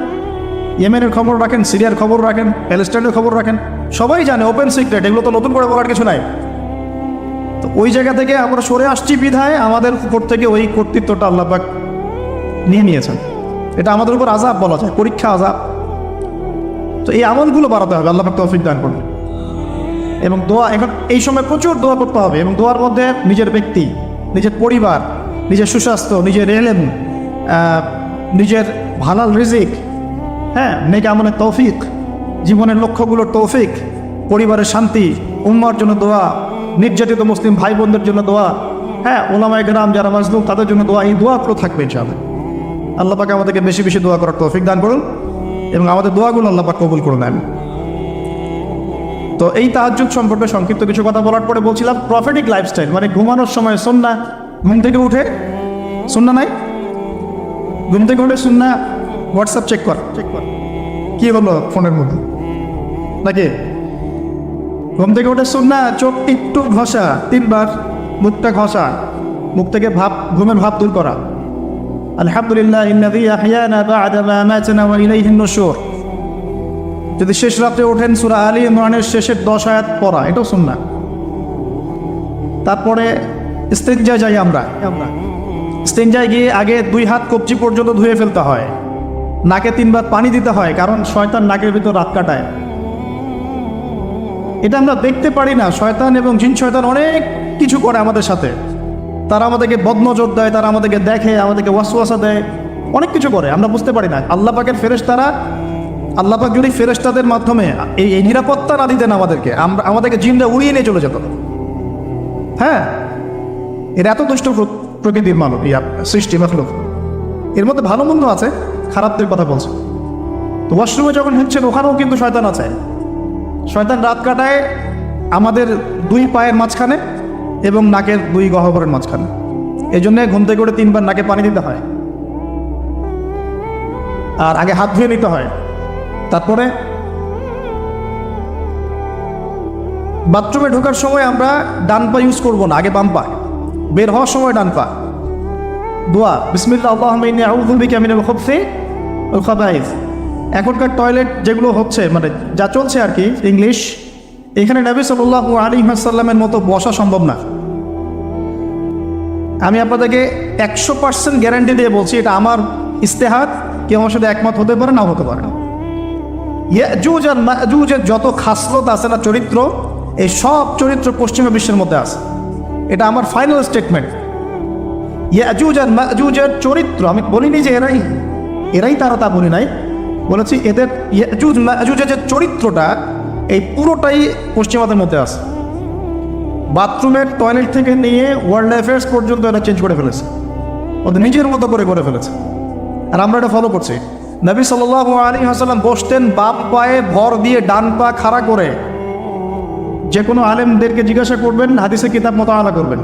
ইয়েমেনের খবর রাখেন, সিরিয়ার খবর রাখেন, প্যালেস্টাইনের খবর রাখেন, সবাই জানে, ওপেন সিক্রেট, এগুলো তো নতুন করে বলার কিছু নাই। তো ওই জায়গা থেকে আমরা সরে আসছি বিধায় আমাদের উপর থেকে ওই কর্তৃত্বটা আল্লাহ পাক নিয়ে নিয়েছেন। এটা আমাদের উপর আযাব বলা যায়, পরীক্ষা, আযাব। তো এই আমলগুলো বাড়াতে হবে, আল্লাহ পাক তৌফিক দান করবে। এবং দোয়া, এখন এই সময় প্রচুর দোয়া করতে হবে, এবং দোয়ার মধ্যে নিজের ব্যক্তি, নিজের পরিবার, নিজের সুস্বাস্থ্য, নিজের এলেম, নিজের হালাল রিজিক, হ্যাঁ, নেক আমলের তৌফিক, জীবনের লক্ষ্যগুলোর তৌফিক, পরিবারের শান্তি, উম্মার জন্য দোয়া, নির্যাতিত মুসলিম ভাই বোনদের জন্য দোয়া, হ্যাঁ, ওলামায়ে কেরাম যারা মাজলুম তাদের জন্য দোয়া। এই দোয়াগুলো থাকবে ইনশাআল্লাহ। আল্লাহ পাক আমাদেরকে বেশি বেশি দোয়া করার তৌফিক দান করুন, এবং আমাদের দোয়াগুলো আল্লাহ পাক কবুল করে নেন। তো এই তাহাজ্জুদ সম্পর্কে সংক্ষিপ্ত কিছু কথা বলার পরে বলছিলাম প্রফেটিক লাইফস্টাইল, মানে ঘুমানোর সময় সুন্নাহ, ঘুম থেকে উঠে সুন্নাহ নাই, ঘুম থেকে উঠে সুন্নাহ, হোয়াটসঅ্যাপ চেক কর কি হলো ফোনের মধ্যে নাকি, ঘুম থেকে উঠে সুন্নাহ, চোখ একটু ঘষা, 3 বার মুখটা ঘষা, মুখ থেকে ঘুমের ভাব দূর করা, আলহামদুলিল্লাহ ইন্নাযী আহইয়ানা বা'দা মা আমাতানা ওয়া ইলাইহিন নুশুর। যদি শেষ রাতে ওঠেন সূরা আলী ইমরানের শেষের 10 আয়াত পড়া, এটাও সুন্নাহ। তারপরে ইস্তিনজা যাই আমরা ইস্তিনজায় গিয়ে আগে 2 হাত কবজি পর্যন্ত ধুয়ে ফেলতে হয়, নাকে 3 বার পানি দিতে হয়, কারণ শয়তান নাকের ভিতর রাত কাটায়। এটা আমরা দেখতে পারি না, শয়তান এবং জিন শয়তান অনেক কিছু করে আমাদের সাথে। তারা আমাদেরকে বদনজর দেয়, তারা আমাদেরকে দেখে, আমাদেরকে ওয়াসওয়াসা দেয়, অনেক কিছু করে, আমরা বুঝতে পারি না। আল্লাহ পাকের ফেরেশতারা, আল্লাহ পাক যদি ফেরেশতাদের মাধ্যমে এই নিরাপত্তা না দিতেন আমাদেরকে জিনরা উড়িয়ে নিয়ে চলে যেত। হ্যাঁ, এর এত দুষ্ট প্রকৃতির মানব, সৃষ্টি মাখলুক, এর মধ্যে ভালো মন্দ আছে, খারাপদের কথা বলছে। তো ওয়াশরুমে যখন হচ্ছেন ওখানেও কিন্তু শয়তান আছে। শয়তান রাত কাটায় আমাদের 2 পায়ের মাঝখানে এবং নাকের 2 গহ্বরের মাঝখানে। এই জন্য ঘুম থেকে উঠে 3 বার নাকে পানি দিতে হয়, আর আগে হাত ধুয়ে নিতে হয়। তারপরে বাথরুমে ঢোকার সময় আমরা ডান পা ইউজ করবো না, আগে বাম পা। বের হওয়ার সময় ডান পা। দোয়া, বিসমিল্লাহ আল্লাহুম্মা ইন্নী আউযু বিকা মিনাল খুবসি ওয়াল খাবাইস। এখনকার টয়লেট যেগুলো হচ্ছে, মানে যা চলছে আর কি, ইংলিশ, এখানে নবী সাল্লাল্লাহু আলাইহি ওয়াসাল্লামের মতো বসা সম্ভব না। আমি আপনাদেরকে 100% গ্যারান্টি দিয়ে বলছি, এটা আমার ইস্তেহাদ, কেউ আমার সাথে একমত হতে পারে, নাও হতে পারে। ইয়াজুজ আর মাজুজের যত খাসলত আছে না, চরিত্র, এই সব চরিত্র পশ্চিমা বিশ্বের মধ্যে আছে। এটা আমার ফাইনাল স্টেটমেন্ট। ইয়াজুজ আর মাজুজের চরিত্র, আমি বলিনি যে এরাই তারা, তা বলি নাই, বলেছি এদের ইয়াজুজ মাজুজের যে চরিত্রটা, এই পুরোটাই পশ্চিমাদের মধ্যে আছে। বাথরুমের টয়লেট থেকে নিয়ে ওয়ার্ল্ড অ্যাফেয়ার্স পর্যন্ত এরা চেঞ্জ করে ফেলেছে, ওদের নিজের মতো করে ফেলেছে, আর আমরা এটা ফলো করছি। নবী সাল্লাল্লাহু আলাইহি ওয়াসাল্লাম বসতেন বাম পায়ে ভর দিয়ে, ডান পা খাড়া করে। যে কোনো আলেমদেরকে জিজ্ঞাসা করবেন, হাদিসের কিতাব মোতালা করবেন,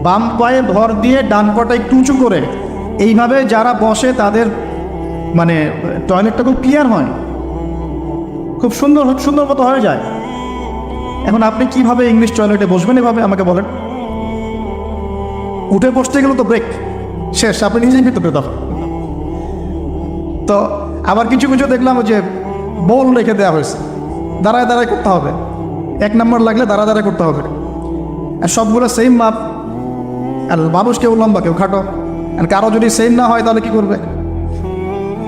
বাম পায়ে ভর দিয়ে ডান পাটা একটু উঁচু করে, এইভাবে যারা বসে তাদের মানে টয়লেটটা খুব ক্লিয়ার হয়, খুব সুন্দর মতো হয়ে যায়। এখন আপনি কিভাবে ইংলিশ টয়লেটে বসবেন এভাবে, আমাকে বলেন। উঠে বসতে গেলে তো ব্রেক, শেষ, আপনি নিজেই ভিতরে তখন। তো আবার কিছু কিছু দেখলাম যে বোল রেখে দেওয়া হয়েছে, দাঁড়ায় দাঁড়ায় করতে হবে, 1 নম্বর লাগলে দাঁড়ায় করতে হবে, আর সবগুলো সেম মাপ, আর মানুষ কেউ লম্বা কেউ খাটো, আর কারো যদি সেম না হয় তাহলে কি করবে?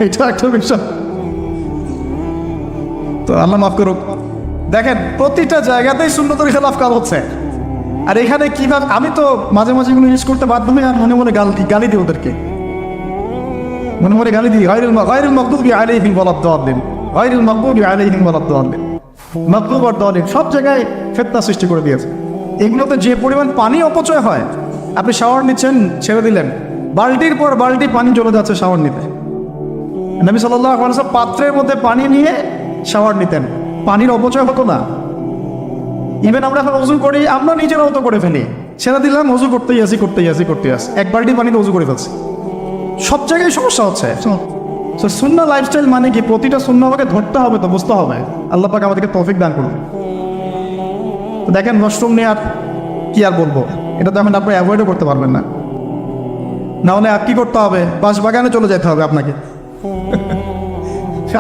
এটা একটা বিষয়। তো আল্লাহ মাফ করুক। দেখেন প্রতিটা জায়গাতেই সুন্নতের খেলাফ কাজ হচ্ছে, আর এখানে কিভাবে আমি তো মাঝে মাঝে এগুলো ইউজ করতে বাধ্য হই, আর মনে মনে গালি দিই ওদেরকে, মনে মনে গালি দিই, গায়রুল মাগদুবি আলাইহিম ওয়ালাদ-দাল্লিন, গায়রুল মাগদুবি আলাইহিম ওয়ালাদ-দাল্লিন, মাগদুব আর দাল্লিন সব জায়গায় ফিতনা সৃষ্টি করে দিয়েছে। এগুলোতে যে পরিমাণ পানি অপচয় হয়, আপনি শাওয়ার নিচ্ছেন, ছেড়ে দিলেন, বালতির পর বালতি পানি চলে যাচ্ছে শাওয়ার নিতে। নবী সাল্লাল্লাহু আলাইহি ওয়াসাল্লাম পাত্রের মধ্যে পানি নিয়ে শাওয়ার নিতেন, পানির অপচয় হতো না। ইভেন আমরা এখন ওযু করি, আমরা নিজেরাও তো করে ফেলি, ছেড়ে দিলাম, ওযু করতেই আসি, এক বালতি পানিতে ওযু করে ফেলছি। সব জায়গায় সমস্যা হচ্ছে। তো সুন্নাহ লাইফস্টাইল মানে কি? প্রতিটা সুন্নাহ আমাকে ধরতে হবে, তো বুঝতে হবে। আল্লাহ পাক আমাদেরকে তৌফিক দান করুন। তো দেখেন ওয়াশরুম নিয়ে আর কি আর বলবো, এটা তো এখন আপনি অ্যাভয়েডও করতে পারবেন না, না হলে আর কি করতে হবে, বাগানে চলে যেতে হবে আপনাকে।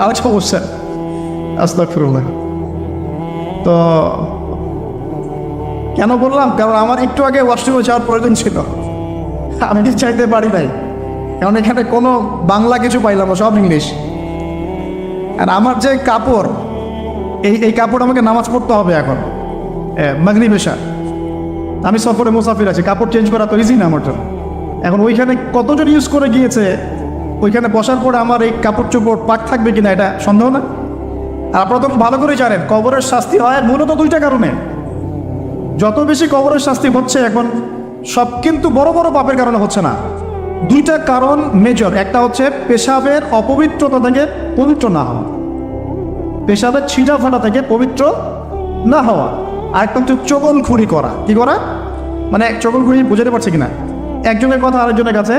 আর সমস্যা, আস্তাগফিরুল্লাহ। তো কেন বললাম? কারণ আমার একটু আগে ওয়াশরুমে যাওয়ার প্রয়োজন ছিল, আমি চাইতে পারি নাই, কারণ এখানে কোনো বাংলা কিছু পাইলাম না, সব ইংলিশ। আর আমার যে কাপড়, এই কাপড় আমাকে নামাজ পড়তে হবে এখন মাগরিব এশা। আমি সফরে মুসাফির আছি, কাপড় চেঞ্জ করা তো ইজি না আমার জন্য। এখন ওইখানে কতজন ইউজ করে গিয়েছে, ওইখানে বসার পরে আমার এই কাপড় চোপড় পাক থাকবে কিনা এটা সন্দেহ না। আর আপনারা তো ভালো করে জানেন কবরের শাস্তি হয় মূলত 2টা কারণে। যত বেশি কবরের শাস্তি হচ্ছে এখন, সব কিন্তু বড় বড় পাপের কারণে হচ্ছে না। 2টা কারণ মেজর। একটা হচ্ছে পেশাবের অপবিত্রতা থেকে পবিত্র না হওয়া, পেশাবের ছিটা ফাটা থেকে পবিত্র না হওয়া। আর একটা হচ্ছে চগলখুরি করা। কি করা? মানে চগলখুরি বুঝাতে পারছে কিনা, একজনের কথা আরেকজনের কাছে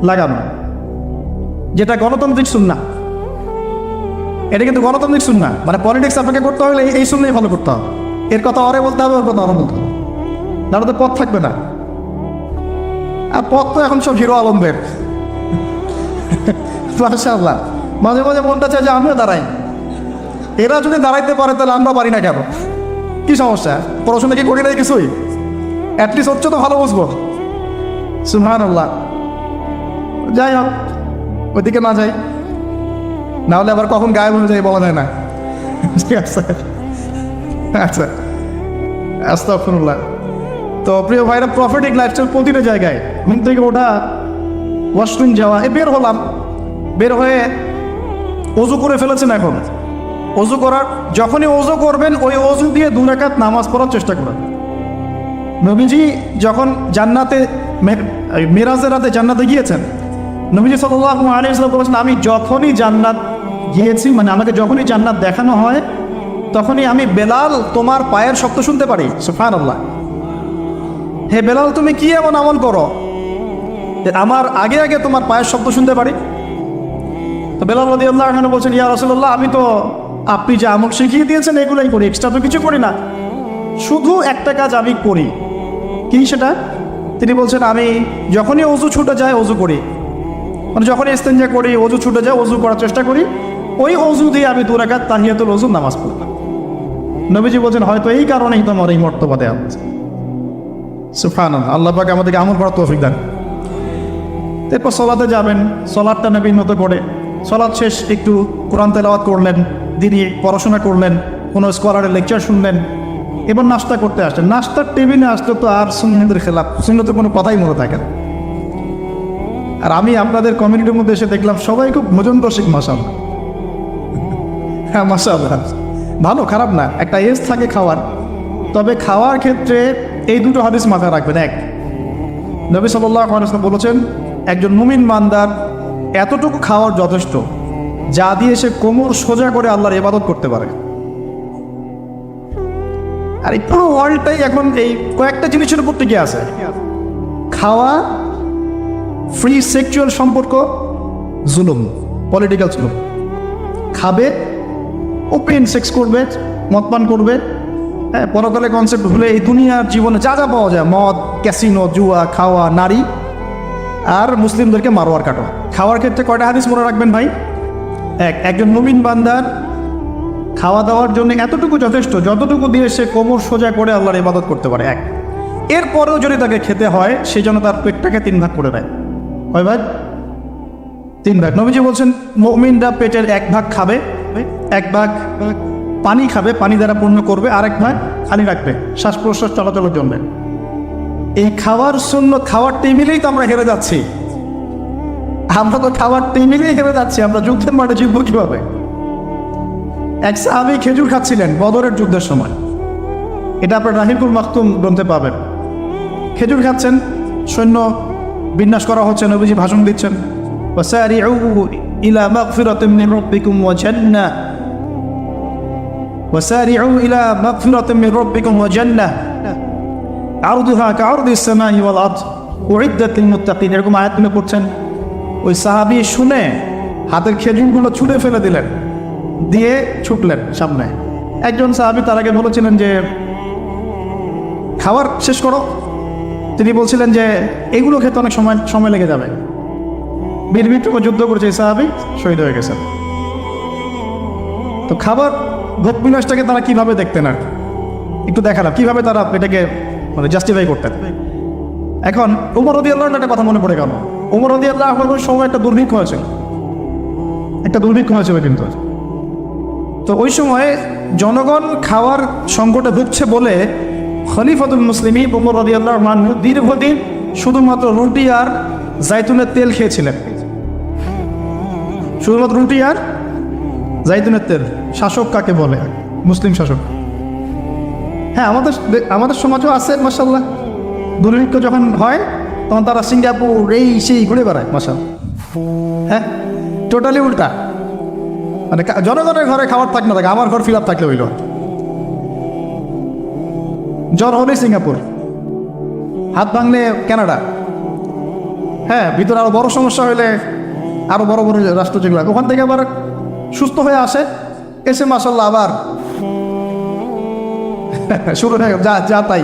লাগানো, যেটা গণতান্ত্রিক সুন্নাহ। এটা কিন্তু গণতান্ত্রিক সুন্নাহ, মানে পলিটিক্স আপনাকে করতে হলে এই সুন্নাহই ফলো করতে হবে। এর কথা অরে বলতে হবে, ওর কথা অরে বলতে হবে, তাহলে তো পথ থাকবে না। আর পথ তো এখন সব হিরো আলমদের। মাশাআল্লাহ, মাঝে মাঝে মনটা চায় যে আমিও দাঁড়াই। এরা যদি দাঁড়াইতে পারে তাহলে আমরা পারি না কেন? কি সমস্যা? পড়াশোনা কি করি নাই কিছুই? অ্যাটলিস্ট হচ্ছে তো ভালো বুঝবো। সুবহানাল্লাহ। যাই হোক, ওইদিকে না যাই, না হলে আবার কখন গায়েব হয়ে যায় বলা যায় না। ঠিক আছে, আচ্ছা, আস্তাগফিরুল্লাহ। তো প্রিয় ভাইরা, প্রফিটিক লাইফস্টাইল প্রতিটা জায়গায়, ঘুম থেকে ওঠা, ওয়াশরুম যাওয়া, বের হলাম, বের হয়ে ওযু করে ফেলেছেন। এখন ওযু করার, যখনই ওযু করবেন ওই ওযু দিয়ে 2 রাকাত নামাজ পড়ার চেষ্টা করেন। নবীজি যখন জান্নাতে মেরাজের রাতে জান্নাতে গিয়েছেন, নবীজি সাল্লাল্লাহু আলাইহি ওয়াসাল্লাম বলেছেন, আমি যখনই জান্নাত গিয়েছি, মানে আমাকে যখনই জান্নাত দেখানো হয়, তখনই আমি বেলাল তোমার পায়ের শব্দ শুনতে পারি। সুবহানাল্লাহ। হে বেলাল, তুমি কি এমন আমল করো আমার আগে আগে তোমার পায়ের শব্দ শুনতে পারি? তো বেলাল রাদিয়াল্লাহু আনহু বলছেন, ইয়া রাসূলুল্লাহ, আমি তো আপনি যে আমল শিখিয়ে দিয়েছেন এগুলোই করি, এক্সট্রা তো কিছু করি না, শুধু একটা কাজ আমি করি। কি সেটা? তিনি বলছেন, আমি যখনই ওযু ছুটে যায় ওযু করি, মানে যখনই ইস্তেঞ্জা করি, ওযু ছুটে যায়, ওযু করার চেষ্টা করি, ওই ওযু দিয়ে আমি 2 রাকাত তাহিয়াতুল ওযু নামাজ পড়ি। নবীজি বলছেন, হয়তো এই কারণেই তোমার এই মর্তবা দেওয়া হচ্ছে। সুবহানাল্লাহ। আল্লাহ পাক আমাদেরকে আমল করার তৌফিক দান। এরপর সলাতে যাবেন, সলাতটা নবীর মতো করে, সলাত শেষ একটু কোরআন তেলাওয়াত করলেন, দিনই পড়াশোনা করলেন, কোনো স্কলারের লেকচার শুনলেন, এবার নাস্তা করতে আসলেন। নাস্তার টেবিলে আসলে তো আর সুন্নতের খেলাফ, সুন্নতের কোনো কথাই মনে থাকে না। আর আমি আপনাদের কমিউনিটির মধ্যে এসে দেখলাম সবাই খুব ভোজন রসিক। মাশাআল্লাহ, হ্যাঁ মাশাআল্লাহ, ভালো, খারাপ না, একটা এজ থাকে খাওয়ার। তবে খাওয়ার ক্ষেত্রে এই 2টো হাদিস মাথায় রাখবেন। 1, নবী সাল্লাল্লাহু আলাইহি ওয়াসাল্লাম বলেছেন, একজন মুমিন বান্দার এতটুকু খাওয়ার যথেষ্ট, যা দিয়ে সে কোমর সোজা করে আল্লাহর ইবাদত করতে পারে। আর এই পুরো ওয়ার্ল্ডটাই এখন এই কয়েকটা জিনিসের উপর টিকে আছে: খাওয়া, ফ্রি সেক্সুয়াল সম্পর্ক, জুলুম, পলিটিক্যাল জুলুম। খাবে, ওপেন সেক্স করবে, মদ পান করবে, হ্যাঁ, পরকালে কনসেপ্ট ভুলে এই দুনিয়ার জীবনে যা যা পাওয়া যায়, মদ, ক্যাসিনো, জুয়া, খাওয়া, নারী, আর মুসলিমদেরকে মারোয়ার কাটো। খাওয়ার ক্ষেত্রে কয়টা হাদিস মনে রাখবেন ভাই? একজন মুমিন বান্দার খাওয়া দাওয়ার জন্য এতটুকু যথেষ্ট, যতটুকু দিয়ে সে কোমর সোজা করে আল্লাহর ইবাদত করতে পারে। এরপরেও যদি তাকে খেতে হয়, সে যেন তার পেটটাকে 3 ভাগ করে দেয়। কয় ভাগ? 3 ভাগ। নবীজি বলছেন মুমিনরা পেটের 1 ভাগ খাবে, 1 ভাগ পানি খাবে, পানি দ্বারা পূর্ণ করবে, আর 1 ভাগ খালি রাখবে শ্বাস প্রশ্বাস চলাচলের জন্য। এই খাওয়ার সুন্নাত, খাওয়ার টেবিলেই তো আমরা হেরে যাচ্ছি। আমরা তো খাওয়ার টেবিলেই হেরে যাচ্ছি। আমরা যুদ্ধের মাঠে জিতবো কিভাবে? এক সাহাবী খেজুর খাচ্ছিলেন বদরের যুদ্ধের সময়, এটা আপনার রাহিকুল মাকতুম গ্রন্থে পাবেন। খেজুর খাচ্ছেন, সৈন্য বিন্যাস করা হচ্ছে, নবীজি ভাষণ দিচ্ছেন, ওয়াসারিউ ইলা মাগফিরাতিম মির রাব্বিকুম ওয়া জান্নাহ, ওয়াসারিউ ইলা মাগফিরাতিম মির রাব্বিকুম ওয়া জান্নাহ আরদুহা কাআরদিস সামাই ওয়াল আরদ উইদ্দাত লিল মুত্তাকিন। এরকম আয়াতগুলো পড়ছেন। ওই সাহাবী শুনে হাতের খেজুরগুলো ছুঁড়ে ফেলে দিলেন, দিয়ে ছুটলেন সামনে। একজন সাহাবী তার আগে বলেছিলেন যে খাবার শেষ করো। তিনি বলছিলেন যে এগুলো খেতে অনেক সময় লেগে যাবে। বীর বিক্রমে যুদ্ধ করেছে, এই সাহাবী শহীদ হয়ে গেছেন। তো খাবার ভোগ বিলাসটাকে তারা কিভাবে দেখতেন, আর একটু দেখালাম কিভাবে তারা এটাকে মানে জাস্টিফাই করতেন। এখন উমর রাদিয়াল্লাহু আনহু একটা কথা মনে পড়ে গেল। উমর রাদিয়াল্লাহু আনহুর সময় একটা দুর্ভিক্ষ হয়েছে, কিন্তু তো ওই সময় জনগণ খাওয়ার সংকটে ভুগছে বলে খলিফাতুল মুসলিমিন উমর রাদিয়াল্লাহু আনহু দীর্ঘদিন শুধুমাত্র রুটি আর জাইতুনের তেল খেয়েছিলেন। শুধুমাত্র রুটি আর জাইতুনের তেল। শাসক কাকে বলে? মুসলিম শাসক। হ্যাঁ, আমাদের সমাজও আছে মাশাআল্লাহ। দুর্ভিক্ষ যখন হয় তখন তারা সিঙ্গাপুর এই সেই ঘুরে বেড়ায় মাশাআল্লাহ। হ্যাঁ, টোটালি উল্টা। মানে জনগণের ঘরে খাবার থাক না থাকে, আমার ঘর ফিল আপ থাকলে হইল। জ্বর হলে সিঙ্গাপুর, হাত ভাঙলে কানাডা। হ্যাঁ, ভিতরে আরো বড় সমস্যা হইলে আরো বড় বড় রাষ্ট্র যেগুলো, ওখান থেকে আবার সুস্থ হয়ে আসে, এসে মাশাআল্লাহ আবার শুরু হয়ে যা তাই।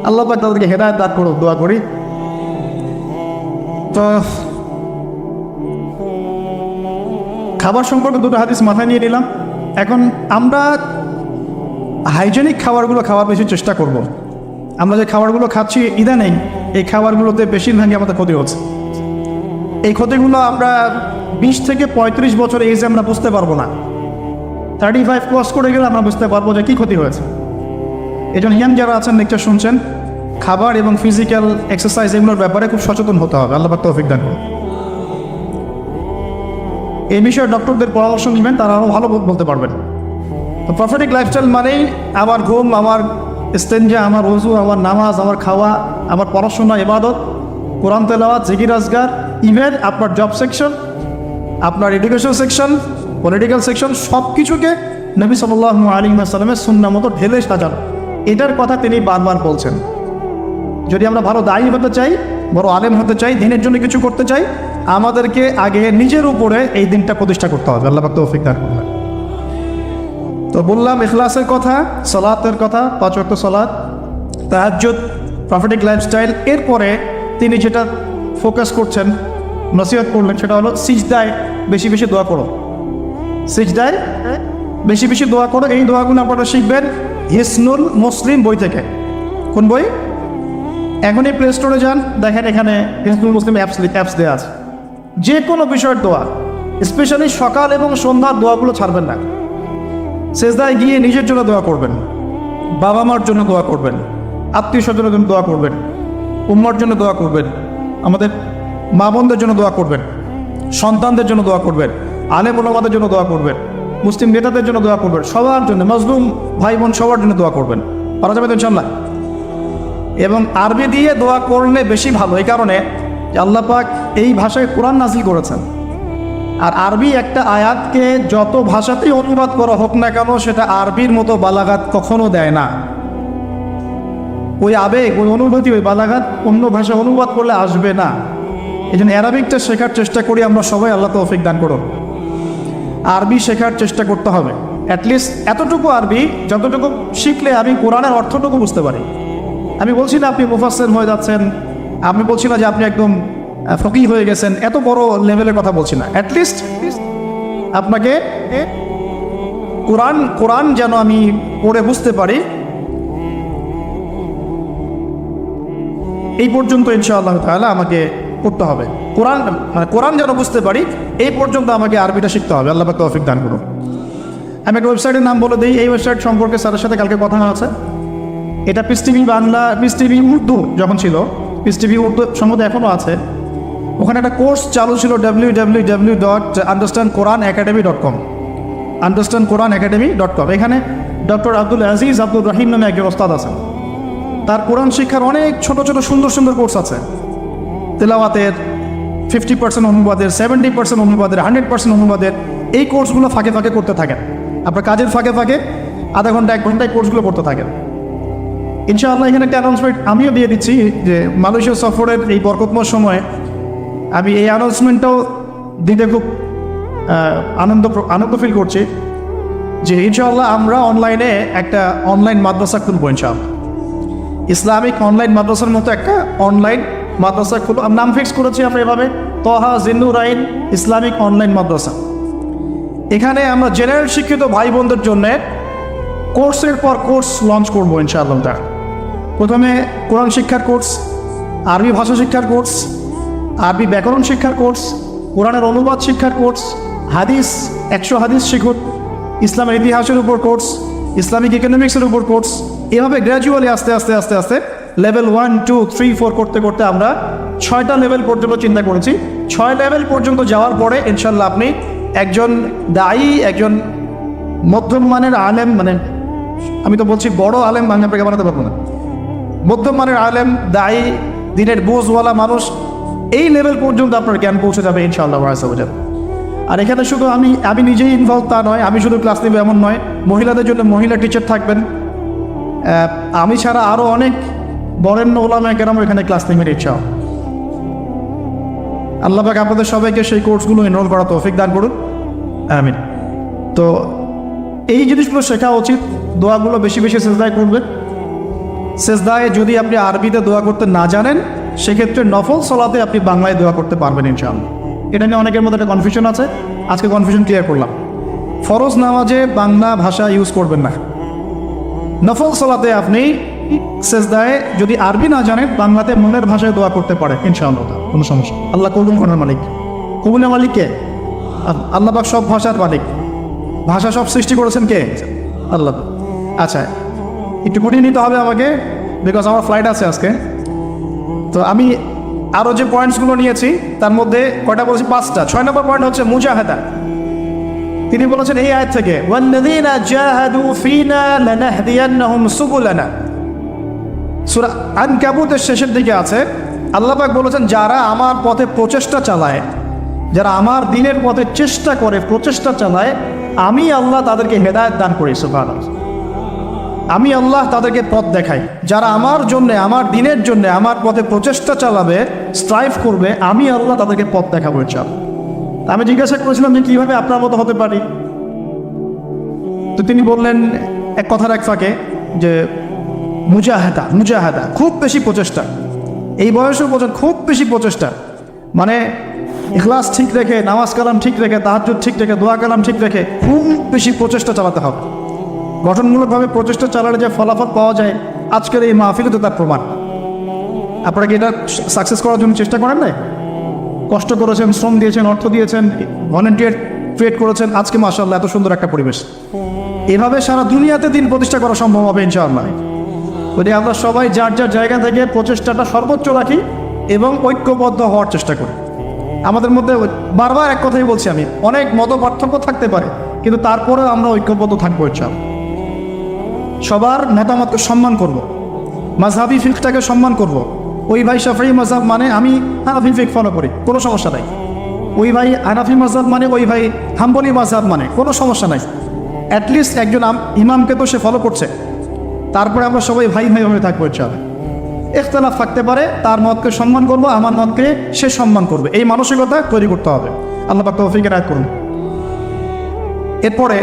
আল্লাহ পাক তাদেরকে হেদায়েত দান করুন, দোয়া করি। তো খাবার সম্পর্কে 2টা হাদিস মাথায় নিয়ে নিলাম। এখন আমরা হাইজেনিক খাবারগুলো খাওয়ার বেশি চেষ্টা করব। আমরা যে খাবারগুলো খাচ্ছি ইদানিং, এই খাবারগুলোতে বেশিরভাগই আমাদের ক্ষতি হচ্ছে। এই ক্ষতিগুলো আমরা 20 থেকে 35 বছর এজে আমরা বুঝতে পারবো না। 35 ক্রস করে গেলে আমরা বুঝতে পারবো যে কী ক্ষতি হয়েছে। এই জন্য ইয়াং যারা আছেন, লেকচার শুনছেন, খাবার এবং ফিজিক্যাল এক্সারসাইজ এগুলোর ব্যাপারে খুব সচেতন হতে হবে। আল্লাহ পাক তৌফিক দান করুন। এই বিষয়ে ডক্টরদের পরামর্শ নেবেন, তারা আরও ভালো বলতে পারবেন। তো প্রফেটিক লাইফস্টাইল মানেই আমার ঘুম, আমার ইস্তেঞ্জা, আমার ওযু, আমার নামাজ, আমার খাওয়া, আমার পড়াশোনা, ইবাদত, কোরআন তেলাওয়াত, জিকির আজকার, ইভেন আপনার জব সেকশন, আপনার এডুকেশন সেকশন, পলিটিক্যাল সেকশন, সব কিছুকে নবী সাল্লাল্লাহু আলাইহি ওয়াসাল্লামের সুন্নাহ মতো ঢেলে সাজানো, এটার কথা তিনি বারবার বলছেন। যদি আমরা ভালো দায়ী হতে চাই, বড় আলেম হতে চাই, দিনের জন্য কিছু করতে চাই, আমাদেরকে আগে নিজের উপরে এই দিনটা প্রতিষ্ঠা করতে হবে। আল্লাহ পাক তৌফিক দান করুন। তো বললাম ইখলাসের কথা, সালাতের কথা, 5 ওয়াক্ত সালাত, তাহাজ্জুদ, প্রফেটিক লাইফস্টাইল। এরপরে তিনি যেটা ফোকাস করছেন, নসিহত করলেন, সেটা হলো সিজদায় বেশি বেশি দোয়া করো। সিজদায় বেশি বেশি দোয়া করো। এই দোয়াগুলো আপনারা শিখবেন হিসনুল মুসলিম বই থেকে। কোন বই? এখনই প্লে স্টোরে যান, দেখেন এখানে হিসনুল মুসলিম অ্যাপস দেওয়া আছে। যে কোনো বিষয়ের দোয়া, স্পেশালি সকাল এবং সন্ধ্যার দোয়াগুলো ছাড়বেন না। সেজদায় গিয়ে নিজের জন্য দোয়া করবেন, বাবা মার জন্য দোয়া করবেন, আত্মীয় স্বজনের জন্য দোয়া করবেন, উম্মার জন্য দোয়া করবেন, আমাদের মা বোনদের জন্য দোয়া করবেন, সন্তানদের জন্য দোয়া করবেন, আলেম ওলামাদের জন্য দোয়া করবেন, মুসলিম নেতাদের জন্য দোয়া করবেন, সবার জন্য, মজলুম ভাই বোন সবার জন্য দোয়া করবেন। পারা যাবে তো ইনশাআল্লাহ। এবং আরবি দিয়ে দোয়া করলে বেশি ভালো, এই কারণে যে আল্লাহ পাক এই ভাষায় কোরআন নাজিল করেছেন। আর আরবি একটা আয়াতকে যত ভাষাতেই অনুবাদ করা হোক না কেন, সেটা আরবির মতো বালাগাত কখনো দেয় না। ওই আবেগ, ওই অনুভূতি, ওই বালাগাত অন্য ভাষা অনুবাদ করলে আসবে না। এই জন্য অ্যারাবিকটা শেখার চেষ্টা করি আমরা সবাই। আল্লাহ তৌফিক দান করুন। আরবি শেখার চেষ্টা করতে হবে, অ্যাটলিস্ট এতটুকু আরবি যতটুকু শিখলে আমি কোরআনের অর্থটুকু বুঝতে পারি। আমি বলছি না আপনি মুফাসসির হয়ে যাচ্ছেন, আমি বলছি না যে আপনি একদম ফকিহ হয়ে গেছেন, এত বড় লেভেলের কথা বলছি না। অ্যাটলিস্ট আপনাকে কোরআন যেন আমি পড়ে বুঝতে পারি, এই পর্যন্ত ইনশাআল্লাহ তাআলা আমাকে পড়তে হবে। কোরআন যেন বুঝতে পারি এই পর্যন্ত আমাকে আরবিটা শিখতে হবে। আল্লাহ পাক তৌফিক দান করুন। আমি একটা ওয়েবসাইটের নাম বলে দিই। এই ওয়েবসাইট সম্পর্কে স্যারের সাথে কালকে কথা আছে। এটা piece TV Bangla, piece TV Urdu যখন ছিল, পিস টিভি উর্দু সম্ভবত এখনও আছে। ওখানে একটা কোর্স চালু ছিল www.understandquranacademy.com, understandquranacademy.com। এখানে ডক্টর আব্দুল আজিজ আব্দুল রাহিম নামে একজন ওস্তাদ আছেন। তার কোরআন শিক্ষার অনেক ছোট ছোট সুন্দর সুন্দর কোর্স আছে। তেলাওয়াতের 50% অনুবাদের, 70% অনুবাদের, 100% অনুবাদের। এই কোর্সগুলো ফাঁকে ফাঁকে করতে থাকেন। আপনার কাজের ফাঁকে ফাঁকে আধা ঘন্টা 1 ঘন্টায় কোর্সগুলো করতে থাকেন। ইনশাআল্লাহ এখানে একটা অ্যানাউন্সমেন্ট আমিও দিয়ে দিচ্ছি যে মালয়েশিয়া সফরের এই বরকতময় সময়ে আমি এই অ্যানাউন্সমেন্টটাও দিতে খুব আনন্দ ফিল করছি যে ইনশাআল্লাহ আমরা অনলাইনে একটা অনলাইন মাদ্রাসা খুলবো ইনশাআল্লাহ। ইসলামিক অনলাইন মাদ্রাসার মতো একটা অনলাইন মাদ্রাসা খুলব। নাম ফিক্স করেছি আমরা এভাবে, তহা জিন্নুরাইন ইসলামিক অনলাইন মাদ্রাসা। এখানে আমরা জেনারেল শিক্ষিত ভাই বোনদের জন্য কোর্সের পর কোর্স লঞ্চ করবো ইনশাআল্লাহ। প্রথমে কোরআন শিক্ষার কোর্স, আরবি ভাষা শিক্ষার কোর্স, আরবি ব্যাকরণ শিক্ষার কোর্স, কোরআনের অনুবাদ শিক্ষার কোর্স, হাদিস 100 হাদিস শিখুন, ইসলামের ইতিহাসের উপর কোর্স, ইসলামিক ইকোনমিক্সের উপর কোর্স। এভাবে গ্র্যাজুয়ালি আস্তে আস্তে আস্তে আস্তে লেভেল 1, 2, 3, 4 করতে করতে আমরা 6টা লেভেল পর্যন্ত চিন্তা করেছি। 6 লেভেল পর্যন্ত যাওয়ার পরে ইনশাল্লাহ আপনি একজন দায়ী, একজন মধ্যম মানের আলেম, মানে আমি তো বলছি বড় আলেম আমি আপনাকে বানাতে পারবো না, মধ্যম মানের আলেম, দায়ী, দিনের বোঝওয়ালা মানুষ, এই লেভেল পর্যন্ত আপনার জ্ঞান পৌঁছে যাবে ইনশাআল্লাহ। আর এখানে শুধু আমি নিজেই ইনভলভ তা নয়, আমি শুধু ক্লাস নেব এমন নয়, মহিলাদের জন্য মহিলা টিচার থাকবেন। আমি ছাড়া আরও অনেক বরেণ্য ওলামায়ে কেরাম এখানে ক্লাস নেবেন ইনশাআল্লাহ। আল্লাহ পাক আপনাদের সবাইকে সেই কোর্সগুলো এনরোল করা তৌফিক দান করুন, আমিন। তো এই জিনিসগুলো শেখা উচিত। দোয়াগুলো বেশি বেশি সেজদায় করবেন। সেজদায় যদি আপনি আরবিতে দোয়া করতে না জানেন, সেক্ষেত্রে নফল সলাতে আপনি বাংলায় দোয়া করতে পারবেন ইনশাআল্লাহ। এটা নিয়ে অনেকের মধ্যে একটা কনফিউশন আছে, আজকে কনফিউশন ক্লিয়ার করলাম। ফরজ নামাজে বাংলা ভাষা ইউজ করবেন না। নফল সলাতে আপনি সেজদায় যদি আরবি না জানেন, বাংলাতে মনের ভাষায় দোয়া করতে পারেন ইনশাআল্লাহ, কোনো সমস্যা। আল্লাহ কবুল করার মালিক। কবুলের মালিক কে? আল্লাহ পাক সব ভাষার মালিক। ভাষা সব সৃষ্টি করেছেন কে? আল্লাহ। আচ্ছা, একটু কঠিন নিতে হবে আমাকে, বিকজ আমার ফ্লাইট আছে আজকে। তো আমি আরও যে পয়েন্টসগুলো নিয়েছি তার মধ্যে কয়টা বলেছি? 5টা। 6 নম্বর পয়েন্ট হচ্ছে মুজাহাদা। তিনি বলেছেন এই আয়াত থেকে, ওয়াল্লাযীনা জাহাদু ফীনা লানাহদিয়ান্নাহুম সুবুলানা। সূরা আনকাবুতের শেষের দিকে আছে, আল্লাহ পাক বলেছেন যারা আমার পথে প্রচেষ্টা চালায়, যারা আমার দ্বীনের পথে চেষ্টা করে, প্রচেষ্টা চালায়, আমি আল্লাহ তাদেরকে হেদায়েত দান করি। সুবহানাল্লাহ। আমি আল্লাহ তাদেরকে পথ দেখাই। যারা আমার জন্য, আমার দ্বীনের জন্য আমার পথে প্রচেষ্টা চালাবে, স্ট্রাইভ করবে, আমি আল্লাহ তাদেরকে পথ দেখাবো ইনশাআল্লাহ। আমি জিজ্ঞাসা করেছিলাম যে কীভাবে আপনার মতো হতে পারি? তো তিনি বললেন এক কথার এক ফাঁকে যে মুজাহাদা, খুব বেশি প্রচেষ্টা। এই বয়সেও খুব বেশি প্রচেষ্টা, মানে ইখলাস ঠিক রেখে, নামাজ কালাম ঠিক রেখে, তাহাজ্জুদ ঠিক রেখে, দোয়া কালাম ঠিক রেখে খুব বেশি প্রচেষ্টা চালাতে হবে। গঠনমূলকভাবে প্রচেষ্টা চালালে যে ফলাফল পাওয়া যায়, আজকের এই মাহফিলে তো তার প্রমাণ। আপনারা কি এটা সাকসেস করার জন্য চেষ্টা করেন না? কষ্ট করেছেন, শ্রম দিয়েছেন, অর্থ দিয়েছেন, ভলেন্টিয়ার ক্রিয়েট করেছেন, আজকে মাশাআল্লাহ এত সুন্দর একটা পরিবেশ। এভাবে সারা দুনিয়াতে দিন প্রতিষ্ঠা করা সম্ভব হবে ইনশাআল্লাহ। যদি আমরা সবাই যার যার জায়গা থেকে প্রচেষ্টাটা সর্বোচ্চ রাখি এবং ঐক্যবদ্ধ হওয়ার চেষ্টা করি। আমাদের মধ্যে বারবার এক কথাই বলছি আমি, অনেক মত পার্থক্য থাকতে পারে, কিন্তু তারপরেও আমরা ঐক্যবদ্ধ থাকবো ইনশাআল্লাহ। সবার মতামতকে সম্মান করব, মাযহাবি ফিকহটাকে সম্মান করব। ওই ভাই শাফিঈ মাযহাব মানে আমি হানাফি ফিকহ ফলো করি, কোনো সমস্যা নাই। ওই ভাই হানাফি মাযহাব মানে ওই ভাই হাম্বলি মাযহাব মানে, কোনো সমস্যা নাই। অ্যাটলিস্ট একজন ইমামকে তো সে ফলো করছে, তারপরে আমরা সবাই ভাই ভাই হয়ে থাকবো ইনশাআল্লাহ। ইখতিলাফ থাকতে পারে, তার মতকে সম্মান করব, আমার মতকে সে সম্মান করবে, এই মানসিকতা তৈরি করতে হবে। আল্লাহ পাক তৌফিক এনায়েত করুন। এরপরে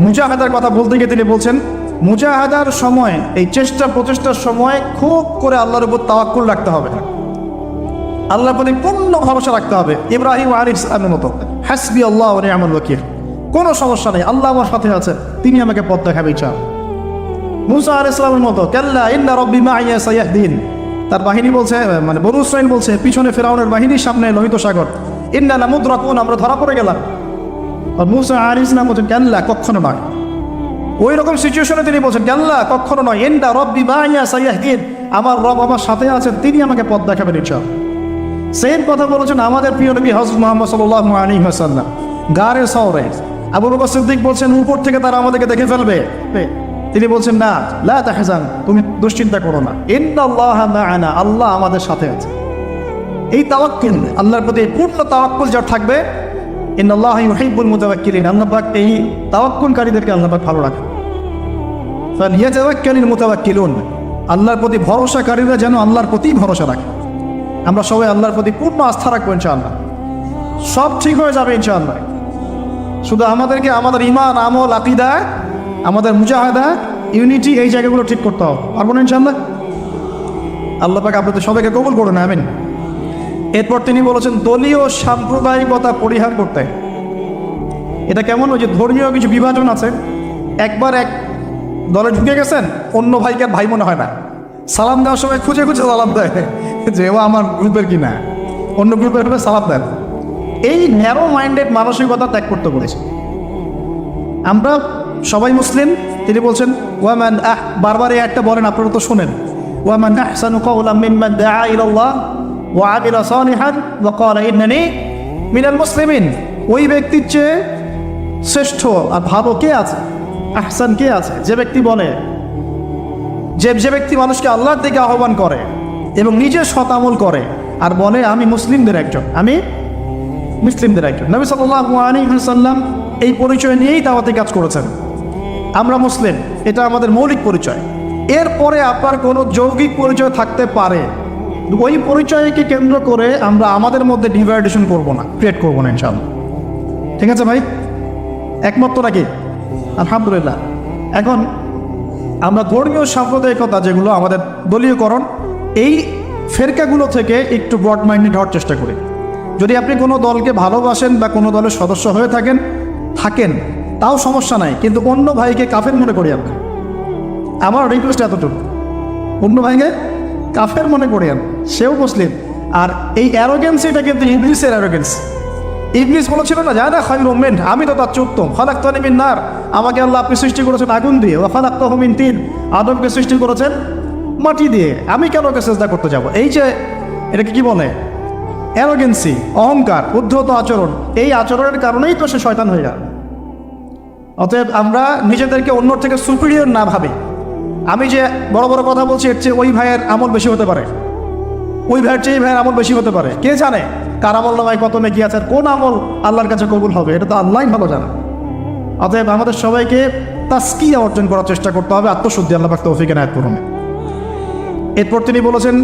মুজাহাদার কথা বলতে গিয়ে তিনি বলছেন, মুজাহাদার সময়, এই চেষ্টা প্রচেষ্টার সময় খুব করে আল্লাহর উপর তাওয়াক্কুল রাখতে হবে। আল্লাহর প্রতি পূর্ণ ভরসা রাখতে হবে। ইব্রাহিম আলাইহিস সালামের মতো, হাসবি আল্লাহ ওয়া নি'মাল ওয়াকিল, কোনো সমস্যা নেই, আল্লাহ আমার সাথে আছে, তিনি আমাকে পথ দেখাবে ইনশাআল্লাহ। মুসা আলাইহিস সালামের মতো, কাল্লা ইন্না রাব্বি মা'ইয়া সায়াহদিন, তার বাহিনী বলছে, মানে বনু ইসরাঈল বলছে, পিছনে ফিরআউনের বাহিনীর সামনে লোহিত সাগর, ইন্না লামুদরাকুন, আমরা ধরা পড়ে গেলাম। আর মুসা আলাইহিস সালাম বলছেন, কাল্লা, কখনো নয়। ওই রকম সিচুয়েশনে তিনি বলছেন, কাল্লা, কখনো নয়, ইন্না রাব্বি মা'ইয়া সায়াহদিন, আমার রব আমার সাথে আছেন, তিনি আমাকে পথ দেখাবেন ইনশাআল্লাহ। সেম কথা বলেছেন আমাদের প্রিয় নবী হযরত মুহাম্মদ সাল্লাল্লাহু আলাইহি ওয়াসাল্লাম গারে সাওরে। আবু বকর সিদ্দিক বলছেন, উপর থেকে তারা আমাদেরকে দেখে ফেলবে, তিনি বলছেন, না, লা তাহজান, তুমি দুশ্চিন্তা করো না, ইন্নাল্লাহা মা'ানা, আল্লাহ আমাদের সাথে আছে। এই তাওয়াক্কুল, আল্লাহর প্রতি পূর্ণ তাওয়াক্কুল যার থাকবে, ইন্নাল্লাহা ইউহিব্বুল মুতাওয়াক্কিলিন, আল্লাহ পাক এই তাওয়াক্কুলকারীদেরকে আল্লাহ পাক ভালো রাখে। ফালিয়াতাওয়াক্কালিল মুতাওয়াক্কিলুন, আল্লাহর প্রতি ভরসাকারীরা যেন আল্লাহর প্রতি ভরসা রাখে। আমরা সবাই আল্লাহর প্রতি পূর্ণ আস্থা রাখবো ইনশাআল্লাহ, সব ঠিক হয়ে যাবে ইনশাআল্লাহ। শুধু আমাদেরকে আমাদের ঈমান, আমল, আকীদা, আমাদের মুজাহাদা, ইউনিটি, এই জায়গাগুলো ঠিক করতে হবে, পারবো না ইনশাআল্লাহ। আল্লাহ পাক আপনাদের সবাইকে কবুল করুন, আমিন। এরপর তিনি বলেছেন, দলীয় সাম্প্রদায়িকতা পরিহার করতে। এটা কেমন, ওই যে ধর্মীয় কিছু বিভাজন আছে, একবার এক দলে ঢুকে গেছেন, অন্য ভাইকে আর ভাই মনে হয় না, সালাম দেওয়ার সময় খুঁজে খুঁজে সালাম দেয় যে ও আমার গ্রুপের কিনা, অন্য গ্রুপের হলে সালাম দেন। এই ন্যারো মাইন্ডেড মানসিকতা ত্যাগ করতে বলেছে। আমরা সবাই মুসলিম, তিনি বলছেন, ওয়ামান বারবার এই একটা বলেন, আপনারা তো শোনেন, ওয়ামান আহসানু কাওলাম মিম্মান দাআ ইলাল্লাহ ওয়া আমিলা সালিহান ওয়া ক্বালা ইন্নানী মিনাল মুসলিমিন। ওই ব্যক্তির চেয়ে শ্রেষ্ঠ আর ভালো কে আছে, আহসান কে আছে, যে ব্যক্তি বলে, যে ব্যক্তি মানুষকে আল্লাহর দিকে আহ্বান করে এবং নিজে সৎ আমল করে আর বলে, আমি মুসলিমদের একজন, আমি মুসলিমদের একজন। নবী সাল্লাল্লাহু আলাইহি ওয়াসাল্লাম এই পরিচয় নিয়েই দাওয়াতি কাজ করেছেন, আমরা মুসলিম, এটা আমাদের মৌলিক পরিচয়। এরপরে আপনার কোনো যৌগিক পরিচয় থাকতে পারে, ওই পরিচয়কে কেন্দ্র করে আমরা আমাদের মধ্যে ডিভাইডেশন করব না, ক্রিয়েট করবো না ইনশাআল্লাহ। ঠিক আছে ভাই, একমত তো নাকি? আলহামদুলিল্লাহ। এখন আমরা ধর্মীয় সাম্প্রদায়িকতা, যেগুলো আমাদের দলীয়করণ, এই ফেরকাগুলো থেকে একটু ব্রড মাইন্ডেড হওয়ার চেষ্টা করি। যদি আপনি কোনো দলকে ভালোবাসেন বা কোনো দলের সদস্য হয়ে থাকেন, তাও সমস্যা নাই, কিন্তু অন্য ভাইকে কাফের মনে করি আমরা। আমার রিকোয়েস্ট এতটুকু, অন্য ভাইকে কাফের মনে করি, সেও মুসলিম। আর এই অ্যারোগেন্স, এটা কিন্তু ইবলিসের অ্যারোগেন্স। ইবলিস বলেছিল না, জানা খায়রুম মিন, আমি তো তার চেয়ে উত্তম, খালাকতানি মিন নার, আমাকে আল্লাহ আপনি সৃষ্টি করেছেন আগুন দিয়ে, ওয়া খালাকতাহু মিন তিন, আদমকে সৃষ্টি করেছেন মাটি দিয়ে, আমি কেন ওকে সিজদা করতে যাব? এই যে এটাকে কি বলে, অ্যারোগেন্সি, অহংকার, উদ্ধত আচরণ। এই আচরণের কারণেই তো সে শয়তান হয়ে গেল। অতএব আমরা নিজেদেরকে অন্যর থেকে সুপিরিয়র না ভাবি। আমি যে বড় বড় কথা বলছি, এর চেয়ে ওই ভাইয়ের আমল বেশি হতে পারে, ওই ভাইয়ের চেয়ে এই ভাইয়ের আমল বেশি হতে পারে। কে জানে কার আমল নামায় কত নেকি আছে, কোন আমল আল্লাহর কাছে কবুল হবে, এটা তো আল্লাহই ভালো জানে। অতএব আমাদের সবাইকে তাসকিয়া অর্জন করার চেষ্টা করতে হবে, আত্মশুদ্ধি। আল্লাহ পাক তৌফিক এনায়েত করুন। এরপর তিনি বলেছেন,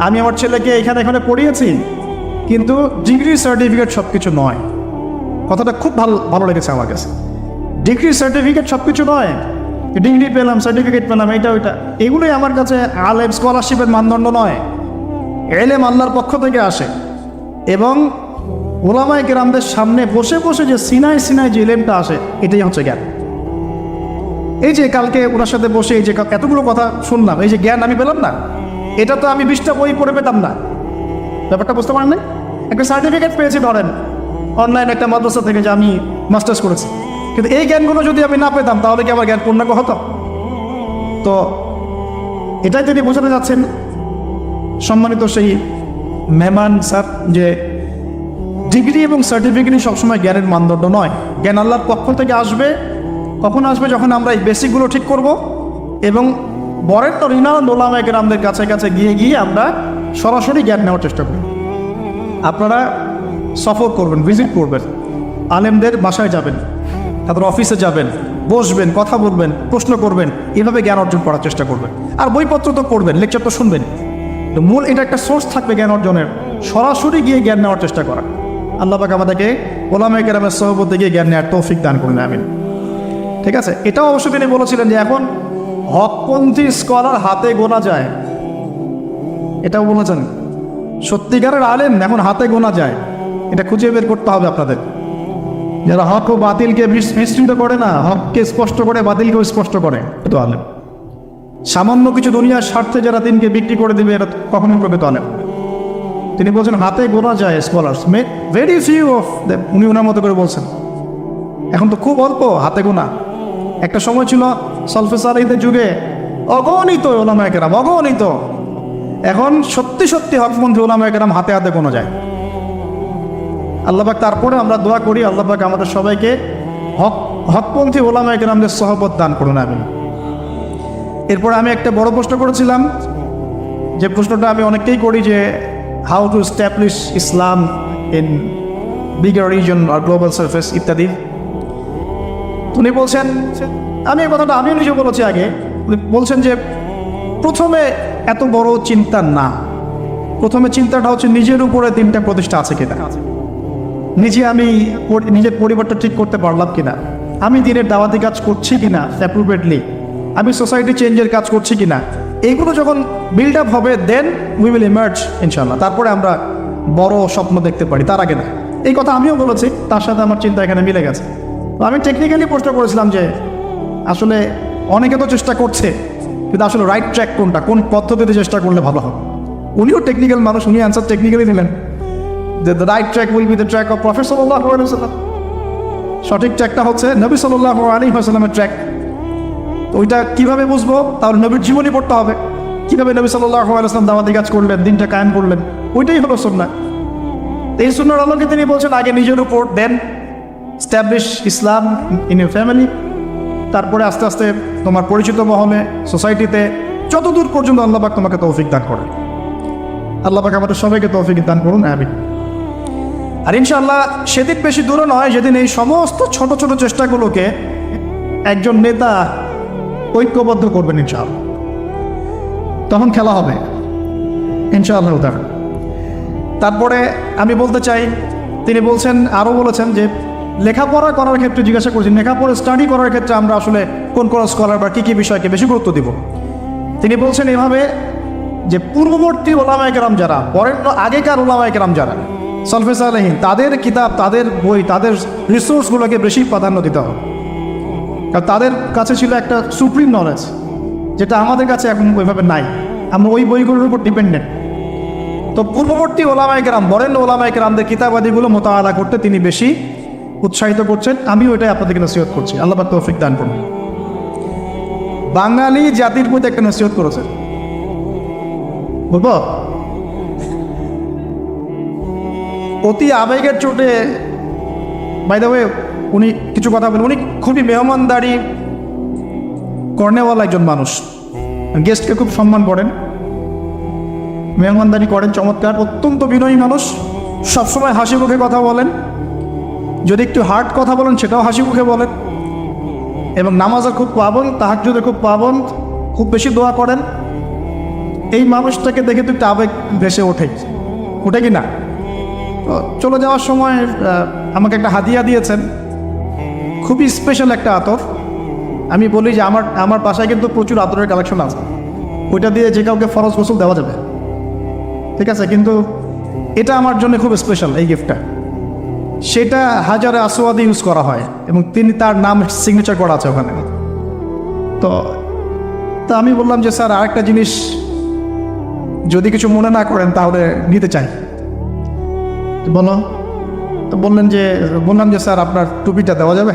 আমি আমার ছেলেকে এখানে পড়িয়েছি, কিন্তু ডিগ্রি সার্টিফিকেট সব কিছু নয়। কথাটা খুব ভালো লেগেছে আমার কাছে। ডিগ্রি সার্টিফিকেট সব কিছু নয়, ডিগ্রি পেলাম, সার্টিফিকেট পেলাম, এটা ওইটা, এগুলোই আমার কাছে আলেম স্কলারশিপের মানদণ্ড নয়। এলেম আল্লাহর পক্ষ থেকে আসে, এবং ওলামায়ে কেরামদের সামনে বসে বসে যে সিনায় যে এলেমটা আসে, এটাই হচ্ছে জ্ঞান। এই যে কালকে ওনার সাথে বসে এই যে এতগুলো কথা শুনলাম, এই যে জ্ঞান আমি পেলাম না, এটা তো আমি 20টা বই পড়ে পেতাম না। ব্যাপারটা বুঝতে পারেন না? একটা সার্টিফিকেট পেয়েছি ধরেন অনলাইন একটা মাদ্রাসা থেকে, যে আমি মাস্টার্স করেছি, কিন্তু এই জ্ঞানগুলো যদি আমি না পেতাম, তাহলে কি আমার জ্ঞান পূর্ণাঙ্গ হতো? তো এটাই তিনি বোঝাতে যাচ্ছেন সম্মানিত সেই মেহমান স্যার, যে ডিগ্রি এবং সার্টিফিকেটই সবসময় জ্ঞানের মানদণ্ড নয়। জ্ঞান আল্লাহর পক্ষ থেকে আসবে। কখন আসবে? যখন আমরা এই বেসিকগুলো ঠিক করব, এবং বরের তো রিনাউন্ড ওলামায়ে কেরামদের কাছে গিয়ে আমরা সরাসরি জ্ঞান নেওয়ার চেষ্টা করি। আপনারা সফর করবেন, ভিজিট করবেন, আলেমদের বাসায় যাবেন, তাদের অফিসে যাবেন, বসবেন, কথা বলবেন, প্রশ্ন করবেন, এভাবে জ্ঞান অর্জন করার চেষ্টা করবেন। আর বইপত্র তো পড়বেন, লেকচার তো শুনবেন, তো মূল এটা একটা সোর্স থাকবে জ্ঞান অর্জনের, সরাসরি গিয়ে জ্ঞান নেওয়ার চেষ্টা করা। আল্লাহ পাক আমাদেরকে ওলামায়ে কেরামের সহবতে গিয়ে জ্ঞান নেওয়ার তৌফিক দান করুন, আমিন। ঠিক আছে, এটাও অবশ্য তিনি বলেছিলেন যে এখন হকপন্থী স্কলার হাতে গোনা যায়, এটাও বলেছেন। সত্যিকারের আলেম এখন হাতে গোনা যায়, এটা খুঁজে বের করতে হবে আপনাদের। যারা হক ও বাতিলকে মিশ্রিত করে না, হককে স্পষ্ট করে বাতিলকেও স্পষ্ট করে, তো আলেম। সামান্য কিছু দুনিয়ার স্বার্থে যারা দিনকে বিক্রি করে দেবে, এটা কখনো প্রকৃত আলেম। তিনি বলছেন হাতে গোনা যায় scholars, very few of them, উনি ওনার মতো করে বলছেন। এখন তো খুব অল্প হাতে গোনা। একটা সময় ছিল সলফে সালেহীদের যুগে অগণিত ওলামায়ে কেরাম, অগণিত। এখন সত্যি সত্যি হকপন্থী ওলামায়ে কেরাম হাতে হাতে গোনা যায়। আল্লাহ পাক তারপরে আমরা দোয়া করি, আল্লাহ পাক আমাদের সবাইকে হকপন্থী ওলামায়ে কেরামদের সহবত দান করুন, আমিন। এরপরে আমি একটা বড় প্রশ্ন করেছিলাম, যে প্রশ্নটা আমি অনেককেই করি, যে how to establish Islam in bigger reason আর গ্লোবাল সার্ফেস ইত্যাদি। উনি বলছেন, আমি এই কথাটা আমিও নিজে বলেছি আগে, বলছেন যে প্রথমে এত বড় চিন্তা না, প্রথমে চিন্তাটা হচ্ছে নিজের উপরে দিনটা প্রতিষ্ঠা আছে কিনা, আমি নিজের পরিবারটা ঠিক করতে পারলাম কিনা, আমি দিনের দাওয়াতি কাজ করছি কিনা অ্যাপ্রোপ্রিয়েটলি, আমি সোসাইটি চেঞ্জের কাজ করছি কিনা। এইগুলো যখন বিল্ড আপ হবে, দেন উই উইল ইমার্জ ইনশাল্লাহ। তারপরে আমরা বড় স্বপ্ন দেখতে পারি, তার আগে না। এই কথা আমিও বলেছি, তার সাথে আমার চিন্তা এখানে মিলে গেছে। তো আমি টেকনিক্যালি প্রশ্ন করেছিলাম যে আসলে অনেকে তো চেষ্টা করছে, কিন্তু আসলে রাইট ট্র্যাক কোনটা, কোন পদ্ধতিতে চেষ্টা করলে ভালো হবে। উনিও টেকনিক্যাল মানুষ, উনি অ্যান্সার টেকনিক্যালি দিলেন, যে the right track will be the track of prophet সাল্লাল্লাহু আলাইহি ওয়াসাল্লাম। সঠিক ট্র্যাকটা হচ্ছে নবী সাল্লাল্লাহু আলাইহি ওয়াসাল্লামের ট্র্যাক। ওইটা কীভাবে বুঝবো? তাহলে নবীর জীবনী পড়তে হবে, কীভাবে নবী সাল্লাল্লাহু আলাইহি ওয়াসাল্লাম দাওয়াতি কাজ করলেন, দিনটা কায়েম করলেন, ওইটাই হলো সুন্নাহ। এই সুন্নাহর আলোকে তিনি বলছেন আগে নিজের উপর, then establish Islam in your family, তারপরে আস্তে আস্তে তোমার পরিচিত মহলে, সোসাইটিতে, যতদূর পর্যন্ত আল্লাহ পাক তোমাকে তৌফিক দান করেন। আল্লাহ পাক আমাদের সবাইকে তৌফিক দান করুন, আমিন। আর ইনশাআল্লাহ সেদিন বেশি দূরে নয়, যেদিন এই সমস্ত ছোট ছোট চেষ্টাগুলোকে একজন নেতা ঐক্যবদ্ধ করবেন ইনশাআল্লাহ, তখন খেলা হবে ইনশাআল্লাহ। তারপরে আমি বলতে চাই, তিনি বলছেন, আরও বলেছেন যে লেখাপড়া করার ক্ষেত্রে জিজ্ঞাসা করছি, লেখাপড়া স্টাডি করার ক্ষেত্রে আমরা আসলে কোন কোন স্কলার বা কী কী বিষয়কে বেশি গুরুত্ব দিব। তিনি বলছেন এভাবে যে পূর্ববর্তী ওলামায়ে কেরাম যারা, পরের আগেকার ওলামায়ে কেরাম যারা সলফে সালেহীন, তাদের কিতাব, তাদের বই, তাদের রিসোর্সগুলোকে বেশি প্রাধান্য দিতে হবে। কারণ তাদের কাছে ছিল একটা সুপ্রিম নলেজ, যেটা আমাদের কাছে এখন ওইভাবে নাই, আমরা ওই বইগুলোর উপর ডিপেন্ডেন্ট। তো পূর্ববর্তী ওলামায়ে কেরাম, বরেণ্য ওলামায়ে কেরামদের কিতাবাদিগুলো মোতালা করতে তিনি বেশি উৎসাহিত করছেন। আমিও এটাই আপনাদেরকে নসিহত করছি, আল্লাহ পাক তৌফিক দান করুন। বাঙালি জাতির প্রতি একটা নসিহত করেছে, বলবো? অতি আবেগের চোটে, বাই দ্য ওয়ে, উনি কিছু কথা বলেন। উনি খুবই মেহমানদারি কর্নেওয়ালা একজন মানুষ, গেস্টকে খুব সম্মান করেন, মেহমানদারি করেন চমৎকার, অত্যন্ত বিনয়ী মানুষ, সবসময় হাসি মুখে কথা বলেন, যদি একটু হার্ড কথা বলেন সেটাও হাসি মুখে বলেন, এবং নামাজের খুব পাবন, তাহাজ্জুদের খুব পাবন, খুব বেশি দোয়া করেন। এই মানুষটাকে দেখে তো একটু আবেগ ভেসে ওঠে কি না? তো চলে যাওয়ার সময় আমাকে একটা হাদিয়া দিয়েছেন, খুবই স্পেশাল একটা আতর। আমি বলি যে আমার বাসায় কিন্তু প্রচুর আতরের কালেকশন আছে, ওইটা দিয়ে যে কাউকে ফরজ গোসল দেওয়া যাবে, ঠিক আছে, কিন্তু এটা আমার জন্য খুব স্পেশাল এই গিফটটা। সেটা হাজারে আসওয়াদি ইউজ করা হয় এবং তার নাম সিগনেচার করা আছে ওখানে। তো আমি বললাম যে স্যার, আরেকটা জিনিস যদি কিছু মনে না করেন তাহলে নিতে চাই। বলো। তো বললাম যে স্যার, আপনার টুপিটা দেওয়া যাবে?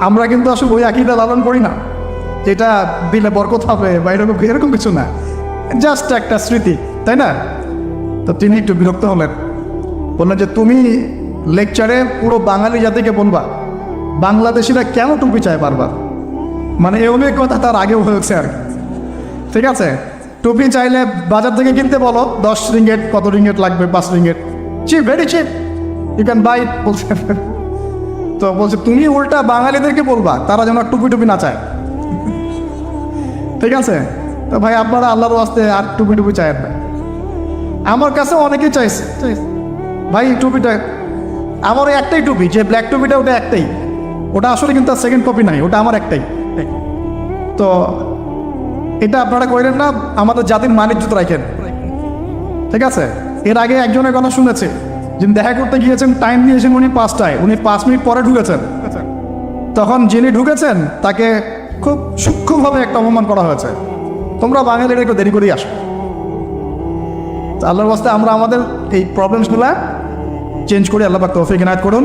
আমরা কিন্তু আসলে ওই আকীদা লালন করি না, যেটা দিলে বরকত হবে বা এরকম কিছু না, জাস্ট একটা স্মৃতি, তাই না? তো তিনি একটু বিরক্ত হলেন, বললেন যে তুমি লেকচারে পুরো বাঙালি জাতিকে বলবা বাংলাদেশিরা কেন টুপি চায় বারবার। মানে এই কথা তার আগেও হয়েছে আর কি, ঠিক আছে? টুপি চাইলে বাজার থেকে কিনতে বলো, 10 রিঙ্গেট, কত রিঙ্গেট লাগবে, 5 ringgit, cheap, very cheap, you can buy it, বলছে। তো বলছে তুমি উল্টা বাঙালিদেরকে বলবা তারা যেন টুপি না চায়, ঠিক আছে? তো ভাই, আপনারা আল্লাহর ওয়াস্তে আর টুপি চায়েন না। আমার কাছে অনেকেই চাইছে ভাই টুপিটা, আমার একটাই টুপি, যে ব্ল্যাক টুপিটা ওটা একটাই, ওটা আসলে কিন্তু তার সেকেন্ড কপি নাই, ওটা আমার একটাই। তো এটা আপনারা করেন না, আমাদের জাতির মান ইজ্জত রাখেন, ঠিক আছে? এর আগে একজনের কথা শুনেছি, যিনি দেখা করতে গিয়েছেন, টাইম দিয়েছেন উনি 5টায়, উনি 5 মিনিট পরে ঢুকেছেন। তখন যিনি ঢুকেছেন তাকে খুব সূক্ষ্মভাবে একটা অপমান করা হয়েছে, তোমরা বাঙালিরা একটু দেরি করেই আসো। আল্লাহর ওয়াস্তে আমরা আমাদের এই প্রবলেমসগুলো চেঞ্জ করে আল্লাহ পাক তৌফিক ইনায়াত করুন।